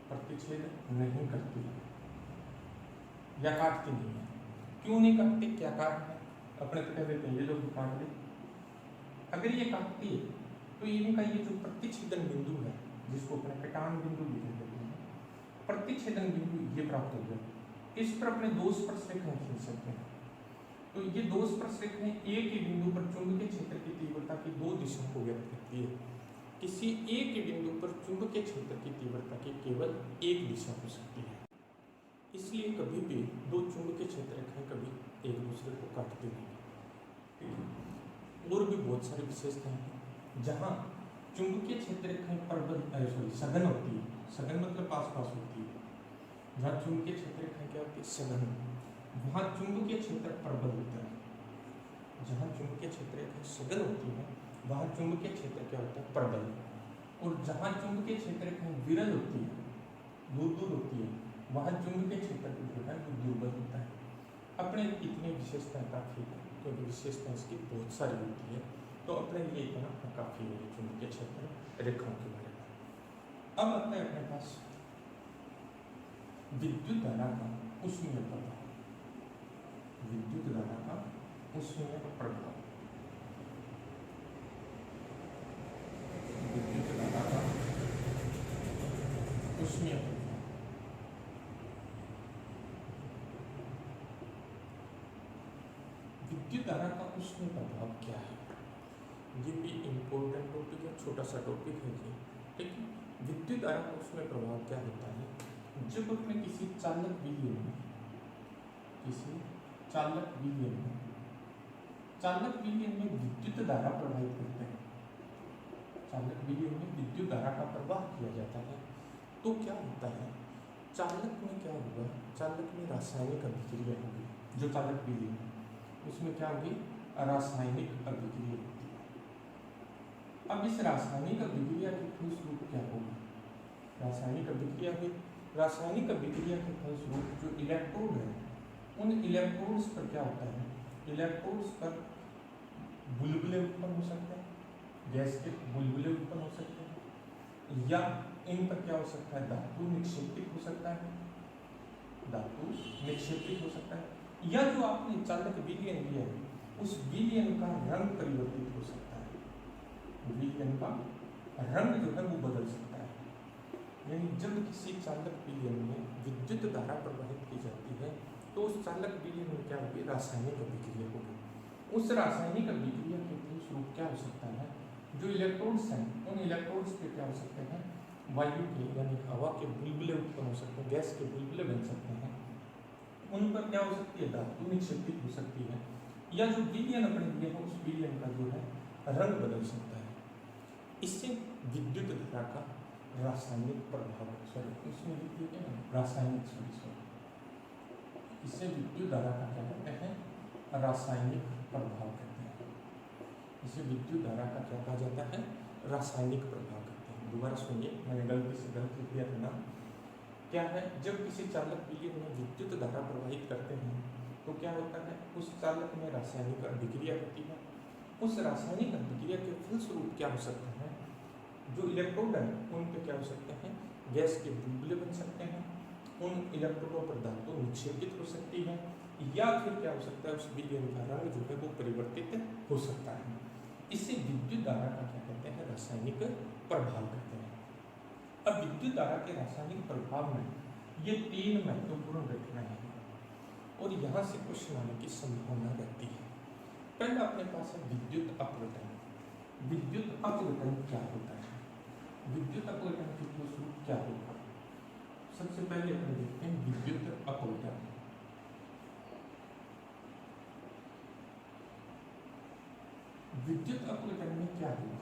प्रतिच्छेद नहीं करती या काटती नहीं है। क्यों नहीं काटती, क्या कारण है? अपने तो कह देते हैं ये लोग काट दे। अगर ये काटती है तो इनका ये जो प्रतिच्छेदन बिंदु है, जिसको अपने कटान बिंदु भी कहते हैं, प्रतिच्छेदन बिंदु ये प्राप्त हो गया। इस पर अपने दो स्पर्श रेखाएं खींच सकते हैं। तो ये दो स्पर्श रेखाएं एक ही बिंदु पर चुंबकीय क्षेत्र की तीव्रता की दो दिशाओं को व्यक्त करती है। किसी एक ही बिंदु पर चुंबकीय क्षेत्र की तीव्रता की केवल एक दिशा हो सकती है। इसलिए कभी भी दो चुंबकीय क्षेत्र रेखाएं कभी एक दूसरे को काटती नहीं। और भी बहुत सारी विशेषताएं हैं जहाँ चुंबकीय क्षेत्र रेखाएं सघन होती है। सघन मतलब आसपास होती है। जहाँ चुंबकीय क्षेत्र रेखाएं क्या होती है, सघन, वहाँ चुंबकीय क्षेत्र प्रबल होता है। जहाँ चुंबकीय क्षेत्र रेखाएं सघन होती है वहाँ चुंबकीय क्षेत्र क्या होता है, प्रबल। और जहाँ चुंबकीय क्षेत्र रेखाएं विरल होती है, दूर होती है, वहाँ चुंबकीय क्षेत्र जो है वो दुर्बल होता है। अपने इतनी विशेषताएं काफी है, क्योंकि विशेषताएं इसकी बहुत सारी होती है, तो अपने लिए इतना काफी है चुंबकीय क्षेत्र रेखाओं के बारे में। अब आता है अपने पास विद्युत धारा का ऊष्मीय प्रभाव। विद्युत धारा का ऊष्मीय प्रभाव, विद्युत धारा का ऊष्मीय प्रभाव। विद्युत धारा का ऊष्मीय प्रभाव क्या है? ये भी इम्पोर्टेंट टॉपिक है, छोटा सा टॉपिक है ये। लेकिन विद्युत धारा का ऊष्मीय प्रभाव क्या होता है? जब अपने किसी चालक विलयन में विद्युत धारा प्रवाहित करते हैं, चालक विलयन में विद्युत धारा का प्रवाह किया जाता है, तो क्या होता है, चालक में क्या होगा, चालक में रासायनिक अभिक्रिया होगी। जो चालक विलयन है उसमें क्या होगी, रासायनिक अभिक्रिया होती है। अब इस रासायनिक अभिक्रिया के फलस्वरूप क्या होगा, रासायनिक अभिक्रिया के फलस्वरूप जो इलेक्ट्रोड है, उन इलेक्ट्रोड्स पर क्या होता है, इलेक्ट्रोड्स पर बुलबुले उत्पन्न हो सकते हैं, गैस के बुलबुले उत्पन्न हो सकते हैं, या इन पर क्या हो सकता है, धातु निक्षेपित हो सकता है, या जो आपने चालक विलयन लिया है उस विलयन का रंग परिवर्तित हो सकता है, विलयन का रंग जो है वो बदल सकता है। यानी जब किसी चालक विलयन में विद्युत धारा प्रवाहित की जाती है तो उस चालक विलयन में क्या होगी, रासायनिक अभिक्रिया होगी। उस रासायनिक अभिक्रिया के फलस्वरूप क्या हो सकता है, जो इलेक्ट्रोड्स हैं उन इलेक्ट्रोड्स पे क्या हो सकते हैं, वायु के यानी हवा के बुलबुले उत्पन्न हो सकते हैं, गैस के बुलबुले बन सकते हैं, उन पर क्या हो सकती है, धातु निक्षेपित हो सकती है, या जो विलयन अपने लिए है उस विलयन का जो है रंग बदल सकता है। इससे विद्युत धारा का रासायनिक प्रभाव, इससे विद्युत धारा का क्या कहते हैं, रासायनिक प्रभाव कहते हैं। इसे विद्युत धारा का क्या कहा जाता है, रासायनिक प्रभाव कहते हैं। दोबारा सुनिए, मैंने गलती किया था ना। क्या है, जब किसी चालक विलयन में विद्युत धारा प्रवाहित करते हैं तो क्या होता है, उस चालक में रासायनिक अभिक्रिया होती है। उस रासायनिक अभिक्रिया के फलस्वरूप क्या हो सकता है, जो इलेक्ट्रोड है उन पे क्या हो सकते हैं, गैस के बुलबुले बन सकते हैं, उन इलेक्ट्रोडों पर धातु निक्षेपित हो सकती है, या फिर क्या हो सकता है, उस विलयन का रंग जो है वो परिवर्तित हो सकता है। इसे विद्युत धारा का क्या कहते हैं, रासायनिक प्रभाव कहते हैं। अब विद्युत धारा के रासायनिक प्रभाव में ये 3 महत्वपूर्ण घटनाएं हैं और यहाँ से क्वेश्चन आने की संभावना रहती है। पहला अपने पास है विद्युत अपघटन। विद्युत अपघटन क्या होता है, विद्युत अपघटन के फलस्वरूप क्या होगा। सबसे पहले अपन देखते हैं विद्युत अपघटन। विद्युत अपघटन में क्या होगा,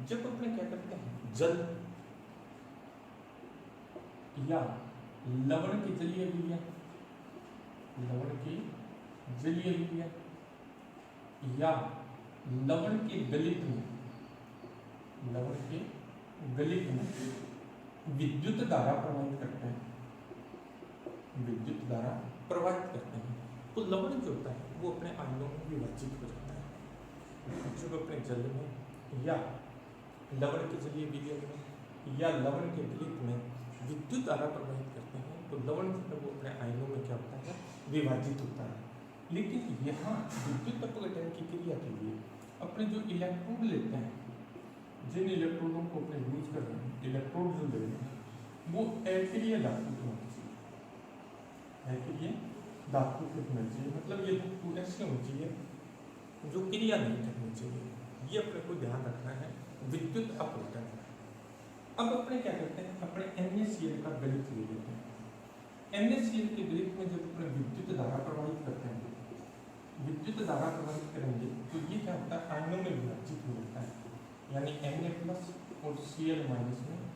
जब अपने क्या करते हैं जल या लवण के जलीय विलयन, लवण के जलीय विलयन या लवण के गलित में, लवण के गलित में विद्युत धारा प्रवाहित करते हैं, विद्युत धारा प्रवाहित करते हैं, तो लवण जो होता है वो अपने आयनों में विभाजित हो जाता है। जब अपने जल में या लवण के जलीय विलयन में या लवण के गलित में विद्युत धारा प्रवाहित करते हैं तो लवण जो है वो अपने आयनों में क्या होता है, विभाजित होता है। लेकिन यहाँ विद्युत अपघटन की क्रिया के लिए अपने जो इलेक्ट्रोड लेते हैं, जिन इलेक्ट्रोडों को अपने यूज कर रहे हैं, इलेक्ट्रोड जो ले रहे हैं वो अक्रिय धातु के होने चाहिए, अक्रिय धातु के होने चाहिए, मतलब ये धातु ऐसे होनी चाहिए जो क्रिया नहीं करनी चाहिए। ये अपने को ध्यान रखना है विद्युत अपघटन। अब अपने क्या करते हैं, अपने NaCl का गलित ले लेते हैं। NaCl के गलित में जब अपने विद्युत धारा प्रवाहित करते हैं, विद्युत धारा प्रवाहित करेंगे तो ये क्या होता है, आयनों में विभाजित हो जाता है, यानी Na+ और Cl- में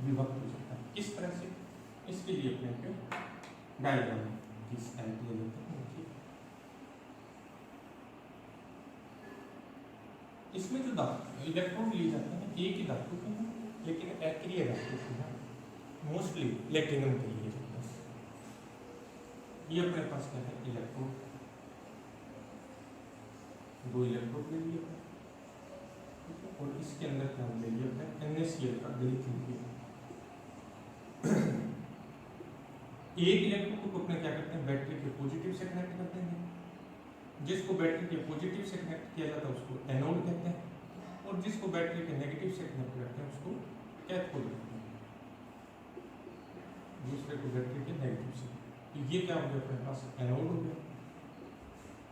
विभक्त हो जाता है। किस तरह से, इसके लिए अपने को डायग्राम इस टाइप ले लेते हैं। इसमें जो इलेक्ट्रॉन लिए जाते हैं एक ही धातु के हैं, लेकिन अक्रिय धातु के हैं, मोस्टली प्लेटिनम के लिए जाते हैं। ये अपने पास क्या है, इलेक्ट्रोड, 2 इलेक्ट्रोड ले लिए और इसके अंदर क्या ले लिया अपने NaCl का गलित ले लिया। एक इलेक्ट्रोड को अपने क्या करते हैं, बैटरी के पॉजिटिव से कनेक्ट करते हैं, जिसको बैटरी के पॉजिटिव से कनेक्ट किया जाता है उसको एनोड कहते हैं, और जिसको बैटरी के नेगेटिव से कनेक्ट करते हैं उसको कैथोड कहते हैं, दूसरे को बैटरी के नेगेटिव से। तो ये क्या हो गया, अपने पास एनोड हो गया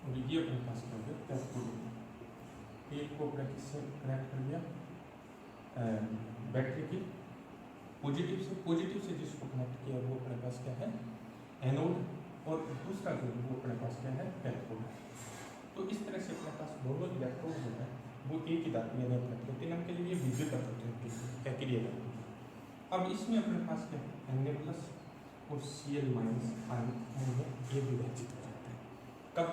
और ये अपने पास क्या हो गया, कैथोड हो गया। एक को अपने किससे कनेक्ट कर दिया, बैटरी की पॉजिटिव से, पॉजिटिव से जिसको कनेक्ट किया वो अपने पास क्या है, एनोड, और दूसरा जो है वो अपने पास क्या है, कैथोड है। तो इस तरह से अपने पास दोनों इलेक्ट्रोड जो है वो एक ही धातु यानी अपने प्लेटिनम के लिए विद्युत अपघटन के लिए अक्रिय धातु। अब इसमें अपने पास क्या है, Na+ और Cl- आयन में ये विभाजित हो जाता है। कब,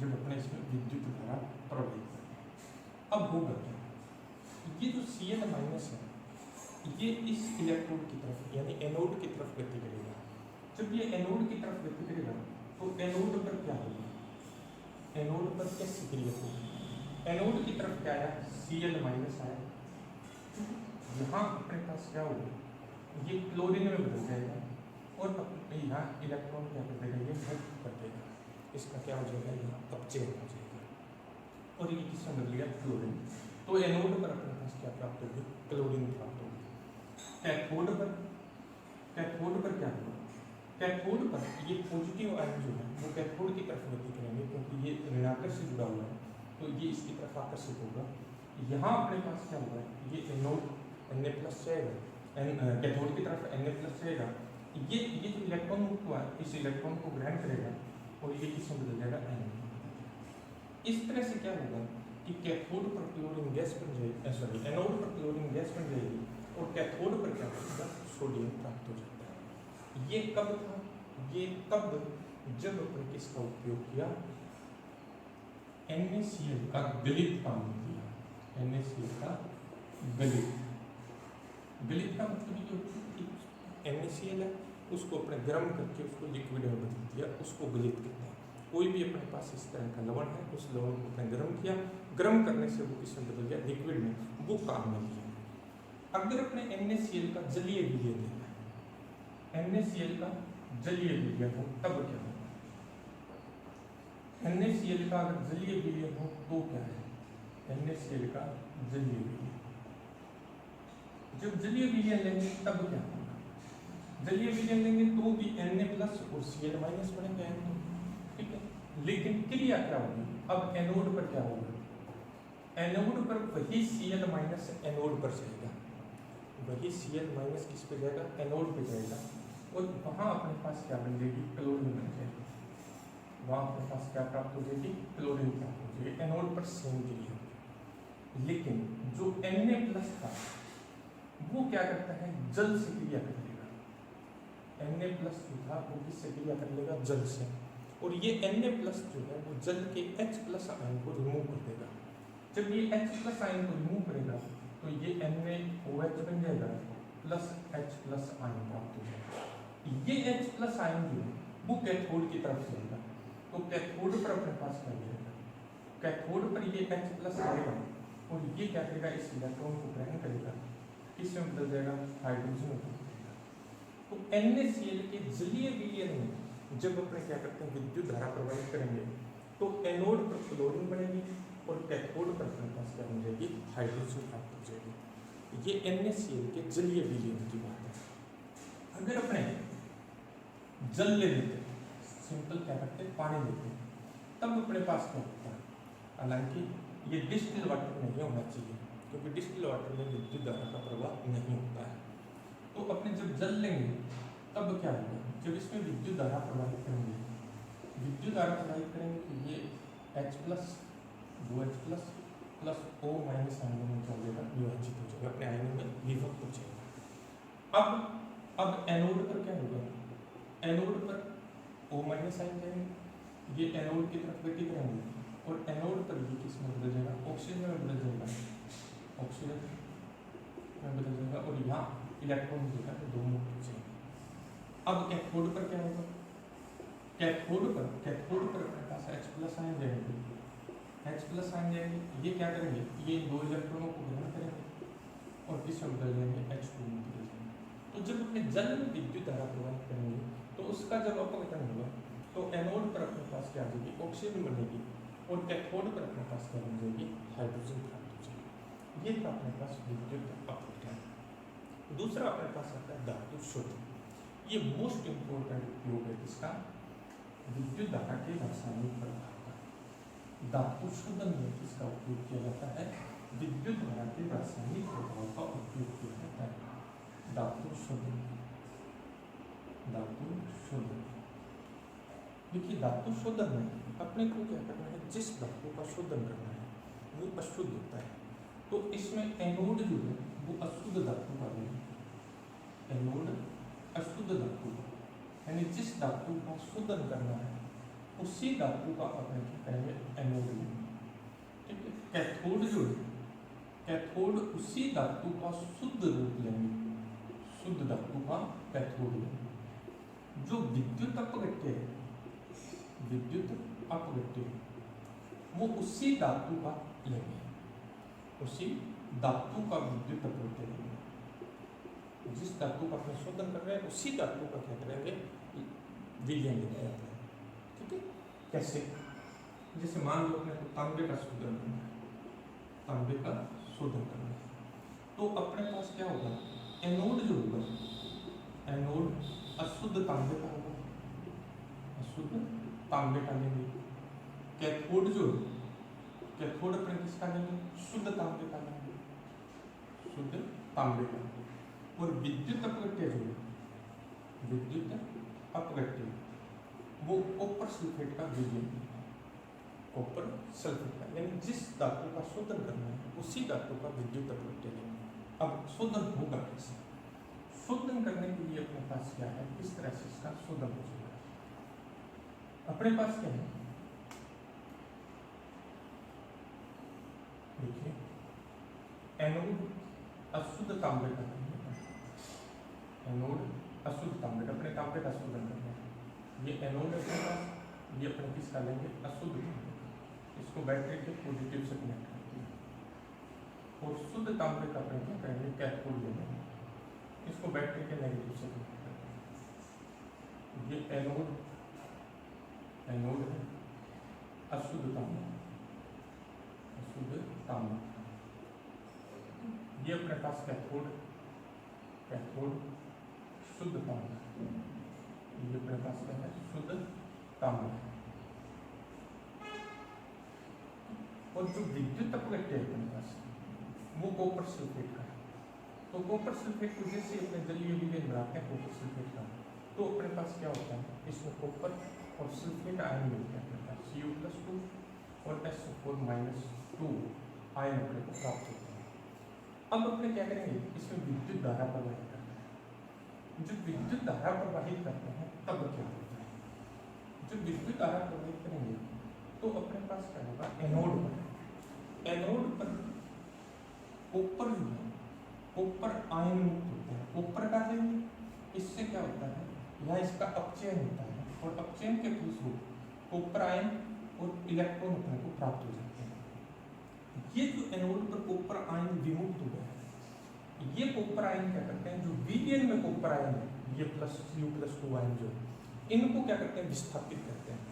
जब अपने इसमें विद्युत धारा प्रवाहित करते हैं। अब होगा क्या, ये जो Cl- है ये इस इलेक्ट्रोड की तरफ यानी एनोड की तरफ गति करेगा। जब ये एनोड की तरफ गति करेगा तो एनोड पर क्या होगा, एनोड पर क्या सक्रिय होगी, एनोड की तरफ क्या आया, Cl- आया, यहाँ अपने पास क्या होगा, ये क्लोरीन में बदल जाएगा और यहाँ इलेक्ट्रॉन क्या कर देगा, ये मुक्त कर देगा, इसका क्या हो जाएगा, यहाँ अपचय हो जाएगा और ये किसमें बदल गया, क्लोरीन। तो एनोड पर अपने पास क्या प्राप्त होगी, क्लोरीन प्राप्त होगी। कैथोड पर, कैथोड पर क्या होगा, कैथोड पर ये पॉजिटिव आयन जो है वो कैथोड की तरफ गति करेंगे क्योंकि ये ऋणात्मक से जुड़ा हुआ है, तो ये इसकी तरफ आकर्षित होगा। यहाँ अपने पास क्या होगा, ये एनोड Na+ जाएगा, कैथोड की तरफ Na+ जाएगा, ये जो इलेक्ट्रॉन मुक्त हुआ है इस इलेक्ट्रॉन को ग्रहण करेगा और ये किसमें बदल जाएगा, एनोड। इस तरह से क्या होगा कि कैथोड पर क्लोरीन गैस बन जाएगी, सॉरी एनोड पर क्लोरीन गैस बन जाएगी और कैथोड पर क्या होगा, सोडियम प्राप्त हो जाता है। ये कब था, ये तब जब अपने किसका उपयोग किया, NaCl का गलित काम किया, NaCl का गलित, गलित का मतलब ये होता है कि NaCl है उसको अपने गर्म करके उसको लिक्विड में बदल दिया, उसको गलित कहते हैं। कोई भी अपने पास इस तरह का लवण है, उस लवण को अपने गर्म किया, गर्म करने से वो किसमें बदल गया, लिक्विड में, वो काम में लिया। अगर अपने NaCl का जलीय विलयन लेना है, NaCl का जलीय विलयन हो तब क्या होगा, NaCl का अगर जलीय विलयन हो तो क्या है? NaCl का जलीय विलयन, जब जलीय विलयन लेंगे तब क्या होगा? जलीय विलयन लेंगे तो भी Na प्लस और Cl माइनस बनेगा, ठीक है। लेकिन क्रिया क्या होगी? अब एनोड पर क्या होगा? एनोड पर वही Cl माइनस एनोड पर जाएगा, वही Cl माइनस किस पे जाएगा? एनोड पे जाएगा, और वहां अपने पास क्या बन जाएगी? क्लोरीन बन जाएगी। वहां अपने पास क्या प्राप्त हो जाएगी? क्लोरीन प्राप्त हो जाएगी। एनोड पर सेम क्रिया। लेकिन जो Na प्लस था वो क्या करता है? जल से क्रिया कर लेगा। Na प्लस जो था वो किससे क्रिया कर लेगा? जल से। और ये Na प्लस जो है वो जल के H प्लस आयन को रिमूव कर देगा। जब ये H प्लस आयन को रिमूव करेगा तो ये NaOH बन जाएगा प्लस H प्लस आयन प्राप्त हो जाएगा। ये H प्लस आयन जो है वो कैथोड की तरफ जाएगा, तो कैथोड पर अपने पास क्या जाएगा? कैथोड पर ये H प्लस आएगा और ये क्या करेगा? इस इलेक्ट्रॉन को ग्रहण करेगा, किसमें बदल जाएगा? हाइड्रोजन में बदल जाएगा। तो NaCl के जलीय विलयन में जब अपने क्या करते हैं? विद्युत धारा प्रवाहित करेंगे तो एनोड पर क्लोरीन बनेगी और कैथोड पर अपने पास क्या बन जाएगी? हाइड्रोजन प्राप्त हो जाएगी। ये NaCl के जलीय विलयन की बात है। अगर अपने जल ले लेते, सिंपल क्या करते हैं? पानी लेते हैं, तब अपने पास क्या होता है? हालांकि ये डिस्टिल वाटर नहीं होना चाहिए, क्योंकि डिस्टिल वाटर में विद्युत धारा का प्रवाह नहीं होता है। तो अपने जब जल लेंगे तब क्या होगा? जब इसमें विद्युत धारा प्रवाहित करेंगे, विद्युत धारा प्रवाहित करेंगे तो ये H प्लस वो H plus plus O minus आयनों में क्या हो जाएगा? विभाजित हो जाएगा, अपने आयनों में विभक्त हो जाएगा। अब एनोड पर क्या होगा? एनोड पर O माइनस आयन जाएंगे, ये एनोड की तरफ गति करेंगे और एनोड पर ये किस में बदल जाएगा? ऑक्सीजन में बदल जाएगा, ऑक्सीजन में बदल जाएगा, और यहाँ इलेक्ट्रॉन जो है दो मुक्त हो जाएंगे। अब कैथोड पर क्या होगा? कैथोड पर अपने पास H प्लस आयन जाएंगे, H प्लस आयन जाएंगे, ये क्या करेंगे? ये दो इलेक्ट्रॉनों को ग्रहण करेंगे और किस में बदल जाएंगे? H2 में बदल जाएंगे। तो जब अपने जल में विद्युत धारा प्रवाहित करेंगे तो उसका जब अपघटन होगा तो एनोड पर अपने पास क्या आ जाएगी? ऑक्सीजन बनेगी, और कैथोड पर अपने पास क्या बन जाएगी? हाइड्रोजन प्राप्त हो जाएगी। ये था अपने पास विद्युत अपघटन। दूसरा अपने पास आता है धातु शोधन। ये मोस्ट इंपोर्टेंट उपयोग है इसका, विद्युत धारा के रासायनिक प्रभाव का। धातु शोधन में इसका उपयोग किया जाता है, विद्युत धारा के रासायनिक प्रभाव का उपयोग किया जाता है। धातु शोधन, धातु शोधन। देखिए धातु शोधन में अपने को क्या करना है? जिस धातु का शोधन करना है वो अशुद्ध होता है, तो इसमें एनोड जो है वो अशुद्ध धातु का लेंगे। एनोड अशुद्ध धातु, यानी जिस धातु का शोधन करना है उसी धातु का अपने क्या करेंगे? एनोड लेंगे, ठीक है। कैथोड जो है, कैथोड उसी धातु का शुद्ध रूप लेंगे, शुद्ध धातु का कैथोड लेंगे। जो विद्युत अपघट्य है, विद्युत अपघट्य वो उसी धातु का लेंगे, उसी धातु का विद्युत अपघट्य लेंगे। जिस धातु का अपने शोधन कर रहे हैं उसी धातु का क्या करेंगे? विलयन लेते हैं, ठीक है। कैसे? जैसे मान लो अपने को तांबे का शोधन करना है, तांबे का शोधन करना है, तो अपने पास क्या होगा? एनोड जो होगा, एनोड अशुद्ध तांबे का होगा, अशुद्ध तांबे का लेंगे। कैथोड जो है, कैथोड अपने किसका लेंगे? शुद्ध तांबे का लेंगे, शुद्ध तांबे का। और विद्युत अपघट्य जो है, विद्युत अपघट्य वो कॉपर सल्फेट का विलयन, कॉपर सल्फेट का, यानी जिस धातु का शोधन करना है उसी धातु का विद्युत अपघट्य लेंगे। अब शोधन होगा कैसे? शोधन करने के लिए अपने पास क्या है? किस तरह से इसका शोधन हो जाएगा? अपने पास क्या है? देखिए एनोड अशुद्ध तांबे का, एनोड अशुद्ध तांबे का, अपने तांबे का शोधन करना है। ये एनोड अपने पास, ये अपने किसका लेंगे? अशुद्ध तांबे का। इसको बैटरी के पॉजिटिव से कनेक्ट करते हैं और शुद्ध तांबे का अपने क्या करेंगे? कैथोड लेंगे, इसको बैटरी के नेगेटिव से कनेक्ट करते हैं। ये एनोड, एनोड है, अशुद्ध तांबा, अशुद्ध तांबा। ये अपने पास कैथोड, कैथोड शुद्ध तांबा, ये अपने पास क्या है, शुद्ध तांबा। और जो विद्युत अपघट्य है अपने पास वो कॉपर सल्फेट का है। तो कॉपर सल्फेट को जैसे अपने जलीय विलयन बनाते हैं कॉपर सल्फेट का, तो अपने पास क्या होता है, इसमें कॉपर और सल्फेट आयन मिलते हैं अपने पास, Cu+2 और SO4-2 आयन अपने को प्राप्त होते हैं। अब अपने क्या करेंगे, इसमें विद्युत धारा प्रवाहित करते हैं। जब विद्युत धारा प्रवाहित करते हैं तब क्या होता है, जब विद्युत धारा प्रवाहित करेंगे तो अपने पास क्या होगा, एनोड पर, एनोड पर कॉपर जो है, कॉपर आयन मुक्त होते हैं। कॉपर का लेंगे, इससे क्या होता है, यहाँ इसका अपचयन होता है और अपचयन के फलस्वरूप कॉपर आयन और इलेक्ट्रॉन अपने को प्राप्त हो जाते हैं। ये जो एनोड पर कॉपर आयन विमुक्त हो गया है, ये कॉपर आयन क्या करते हैं, जो विलयन में कॉपर आयन है, ये Cu+2 आयन जो है, इनको क्या करते हैं, विस्थापित करते हैं।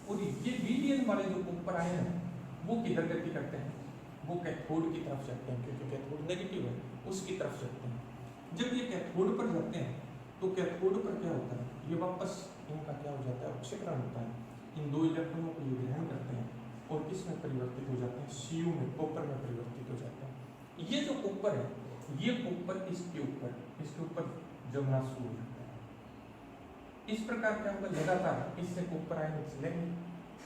और ये विलयन वाले जो कॉपर आयन है वो किधर गति करते हैं, वो कैथोड की तरफ जाते हैं, क्योंकि कैथोड नेगेटिव है, उसकी तरफ जाते हैं। जब ये कैथोड पर जाते हैं तो कैथोड पर क्या होता है, ये वापस इनका क्या हो जाता है, अपक्षयकरण होता है। इन दो इलेक्ट्रॉनों को ये ग्रहण करते हैं और किस में परिवर्तित हो जाते हैं, Cu में, कॉपर में परिवर्तित हो जाते हैं। ये जो कॉपर है, ये कॉपर इसके ऊपर जमना शुरू हो जाता है। इस प्रकार क्या होगा, लगातार इससे कॉपर आयन चलेंगे,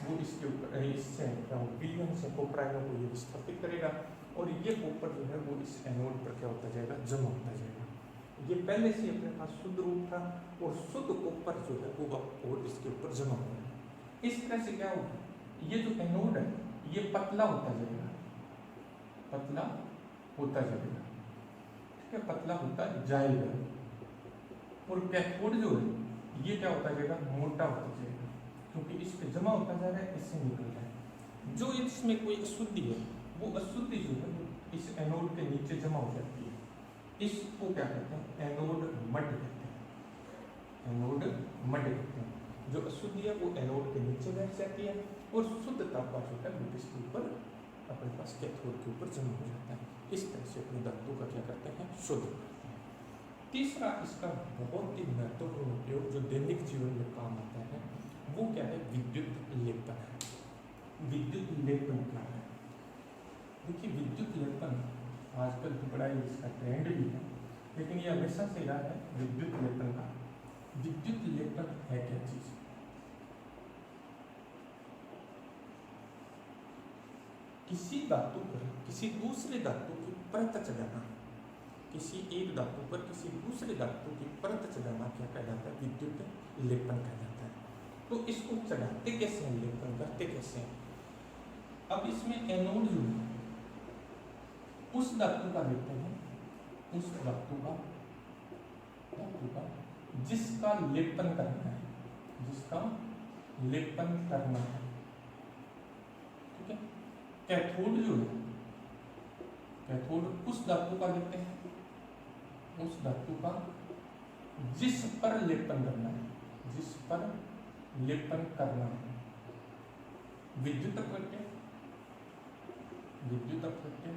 वो इसके ऊपर, इससे विलयन से कॉपर आयनों को ये विस्थापित करेगा और ये कॉपर जो है वो इस एनोड पर क्या होता जाएगा, जमा होता जाएगा। ये पहले से अपने पास शुद्ध रूप था और शुद्ध कॉपर जो है वो और इसके ऊपर जमा हो रहा है। इस तरह से क्या होगा, ये जो एनोड है ये पतला होता जाएगा, पतला होता जाएगा, ठीक है, पतला होता जाएगा। और कैथोड जो है ये क्या होता जाएगा, मोटा होता जाएगा, क्योंकि इस पे जमा होता जा रहा है, इससे निकल रहा है। जो इसमें कोई अशुद्धि है वो अशुद्धि जो है इस एनोड के नीचे जमा हो जाती है। इसको क्या कहते हैं, एनोड मड कहते हैं, एनोड मड कहते हैं। जो अशुद्धि है वो एनोड के नीचे बैठ जाती है और शुद्ध तांबा जो है वो इसके ऊपर अपने पास कैथोड के ऊपर जमा हो जाता है। इस तरह से अपने धातु का क्या करते हैं, शुद्ध करते हैं। तीसरा इसका बहुत ही महत्वपूर्ण उपयोग जो दैनिक जीवन में काम आता है वो क्या है, विद्युत लेपन है। विद्युत लेपन क्या है, देखिए विद्युत लेपन आजकल तो बड़ा ही इसका ट्रेंड भी है, लेकिन ये हमेशा से रहा है विद्युत लेपन का। विद्युत लेपन है क्या चीज, किसी धातु पर किसी दूसरे धातु की परत चढ़ाना, किसी एक धातु पर किसी दूसरे धातु की परत चढ़ाना क्या कहलाता है, विद्युत लेपन कहलाता है। तो इसको चढ़ाते कैसे हैं, लेपन करते कैसे हैं। अब इसमें एनोड जो है उस धातु का लेते हैं, उस धातु का जिसका लेपन करना है, जिसका लेपन करना है, ठीक है। कैथोड जो है, कैथोड उस धातु का लेते हैं, उस धातु का जिस पर लेपन करना है, जिस पर लेपन करना है। विद्युत अपघट्य, विद्युत अपघट्य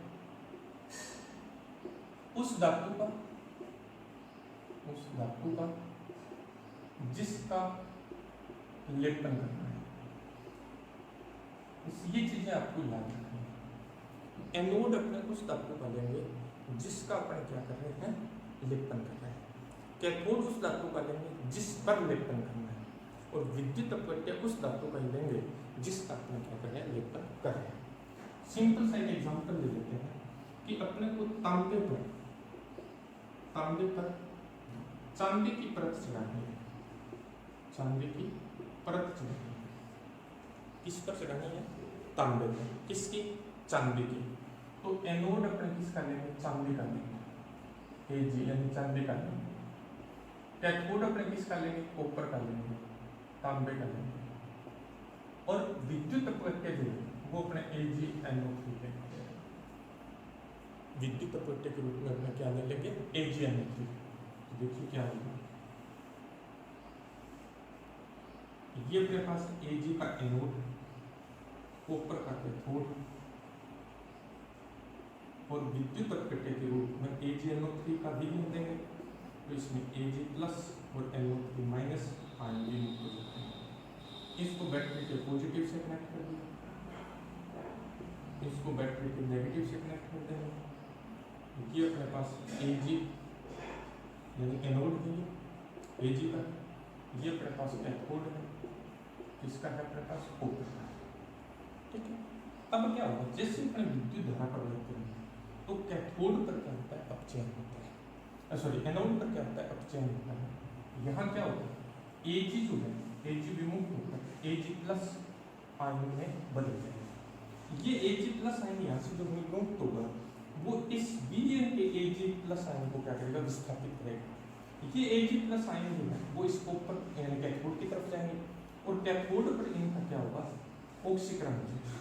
उस धातु का, उस धातु का जिसका लेपन करना है। ये चीजें आपको याद रखनी है। एनोड अपने उस धातु का लेंगे जिसका अपन क्या कर रहे हैं, लेपन कर रहे हैं। कैथोड उस धातु का लेंगे जिस पर लेपन करना है, और विद्युत अपघट्य उस धातु का लेंगे जिसका अपन क्या कर रहे हैं, लेपन कर रहे हैं। सिंपल सा एक एग्जांपल ले लेते हैं कि अपने को तांबे पर चांदी की परत चढ़ानी है, चांदी की परत चढ़ानी है। किस पर चढ़ानी है, तांबे पर। किसकी, चांदी की। तो एनोड अपने किसका लेंगे, चांदी का लेंगे, Ag यानी चांदी का लेंगे। कैथोड अपने किसका लेंगे, कॉपर का लेंगे, तांबे का लेंगे। और विद्युत अपघट्य जो है वो अपने AgNO3 लेंगे। विद्युत अपघट्य के रूप में अपने क्या ले लेंगे, AgNO3। तो देखिए क्या होगा, ये अपने पास Ag का एनोड कॉपर का कैथोड और विद्युत अपघट्य के रूप में AgNO3 का विघटन देंगे तो इसमें Ag प्लस और NO3 माइनस आयन विमुक्त हो जाते हैं। इसको बैटरी के पॉजिटिव से कनेक्ट कर दिया, इसको बैटरी के नेगेटिव से कनेक्ट कर देंगे। ये अपने पास Ag यानी एनोड है, Ag का, ये अपने पास कैथोड है, इसका है अपने पास कॉपर का। ठीक है, अब क्या होगा, जैसे अपने विद्युत धारा प्रवाहित करेंगे तो कैथोड पर क्या होता है, अपचयन होता है, सॉरी एनोड पर क्या होता है, अपचयन होता है। यहाँ क्या होता है, Ag जो है Ag विमुक्त होता है, Ag प्लस आयन में बदल जाएगा। ये Ag प्लस आयन यहाँ से जो विमुक्त होगा वो इस Bn के Ag प्लस आयन को क्या करेगा, विस्थापित करेगा। ये Ag प्लस आयन जो है वो इस कॉपर यानी कैथोड की तरफ जाएंगे और कैथोड पर इनका क्या होगा, ऑक्सीकरण हो जाएगा।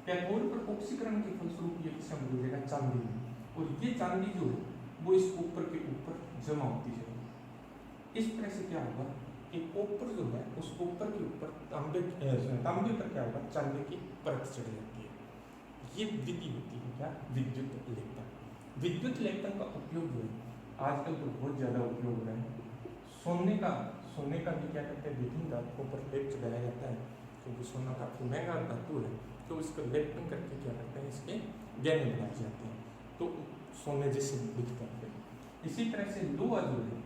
कैथोड पर ऑक्सीकरण के फलस्वरूप ये किसमें बदल जाएगा, चांदी में, और ये चांदी जो है वो इस कॉपर के ऊपर जमा होती जाएगी। इस तरह से क्या होगा कि कॉपर जो है उस कॉपर के ऊपर तांबे पर क्या होगा, चांदी की परत चढ़ जाती है। ये विधि होती है क्या, विद्युत लेपन। विद्युत लेपन का उपयोग जो है आजकल तो बहुत ज्यादा उपयोग हो रहा है। सोने का भी क्या करते हैं, विभिन्न धातुओं पर लेप चढ़ाया जाता है, क्योंकि सोना काफी महंगा धातु है, तो इसको लेपन करके क्या करते हैं, इसके गहने बनाए जाते हैं, तो सोने जैसे दिखता है। इसी तरह से लोहा जो है,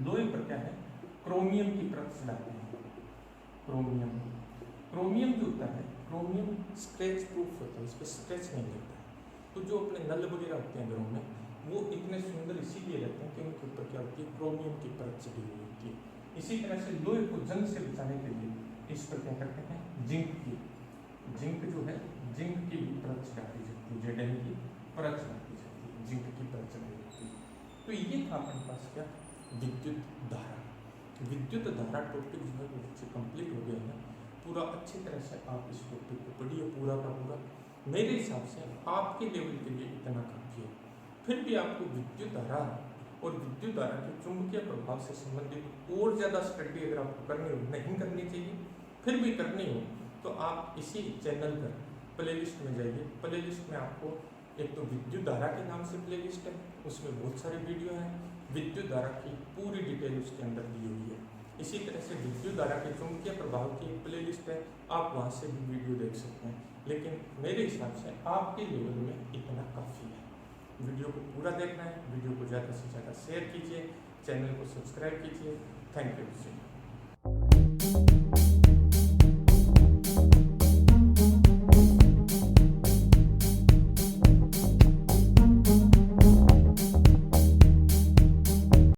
लोहे पर क्या है, क्रोमियम की परत चढ़ाते हैं। क्रोमियम जो होता है, क्रोमियम स्क्रैच प्रूफ होता है, इस पर स्क्रैच नहीं लगता है। तो जो अपने नल वगैरह होते हैं घरों में, वो इतने सुंदर इसीलिए रहते हैं कि उनके ऊपर क्या होती है, क्रोमियम की परत चढ़ी हुई होती है। इसी तरह से लोहे को जंग से बचाने के लिए इस पर क्या करते हैं, जिंक जो है, जिंक की भी परत चढ़ाती जाती है, Zn की परत चढ़ाती जाती है, जिंक की परत चढ़ाई जाती है। तो ये था अपने पास क्या, विद्युत धारा। विद्युत धारा टॉपिक जो है वो बच्चे कंप्लीट हो गया है। पूरा अच्छी तरह से आप इस टॉपिक को पढ़िए, पूरा का पूरा। मेरे हिसाब से आपके लेवल के लिए इतना काफी है। फिर भी आपको विद्युत धारा और विद्युत धारा के चुंबकीय प्रभाव से संबंधित और ज़्यादा स्टडी अगर आपको करनी हो, नहीं करनी चाहिए, फिर भी करनी हो, तो आप इसी चैनल पर प्लेलिस्ट में जाइए। प्लेलिस्ट में आपको एक तो विद्युत धारा के नाम से प्लेलिस्ट है, उसमें बहुत सारे वीडियो हैं, विद्युत धारा की पूरी डिटेल उसके अंदर दी हुई है। इसी तरह से विद्युत धारा के चुंबकीय प्रभाव की एक प्लेलिस्ट है, आप वहाँ से भी वीडियो देख सकते हैं। लेकिन मेरे हिसाब से आपके लेवल में इतना काफ़ी है। वीडियो को पूरा देखना है, वीडियो को ज़्यादा से ज़्यादा शेयर कीजिए, चैनल को सब्सक्राइब कीजिए। Thank you.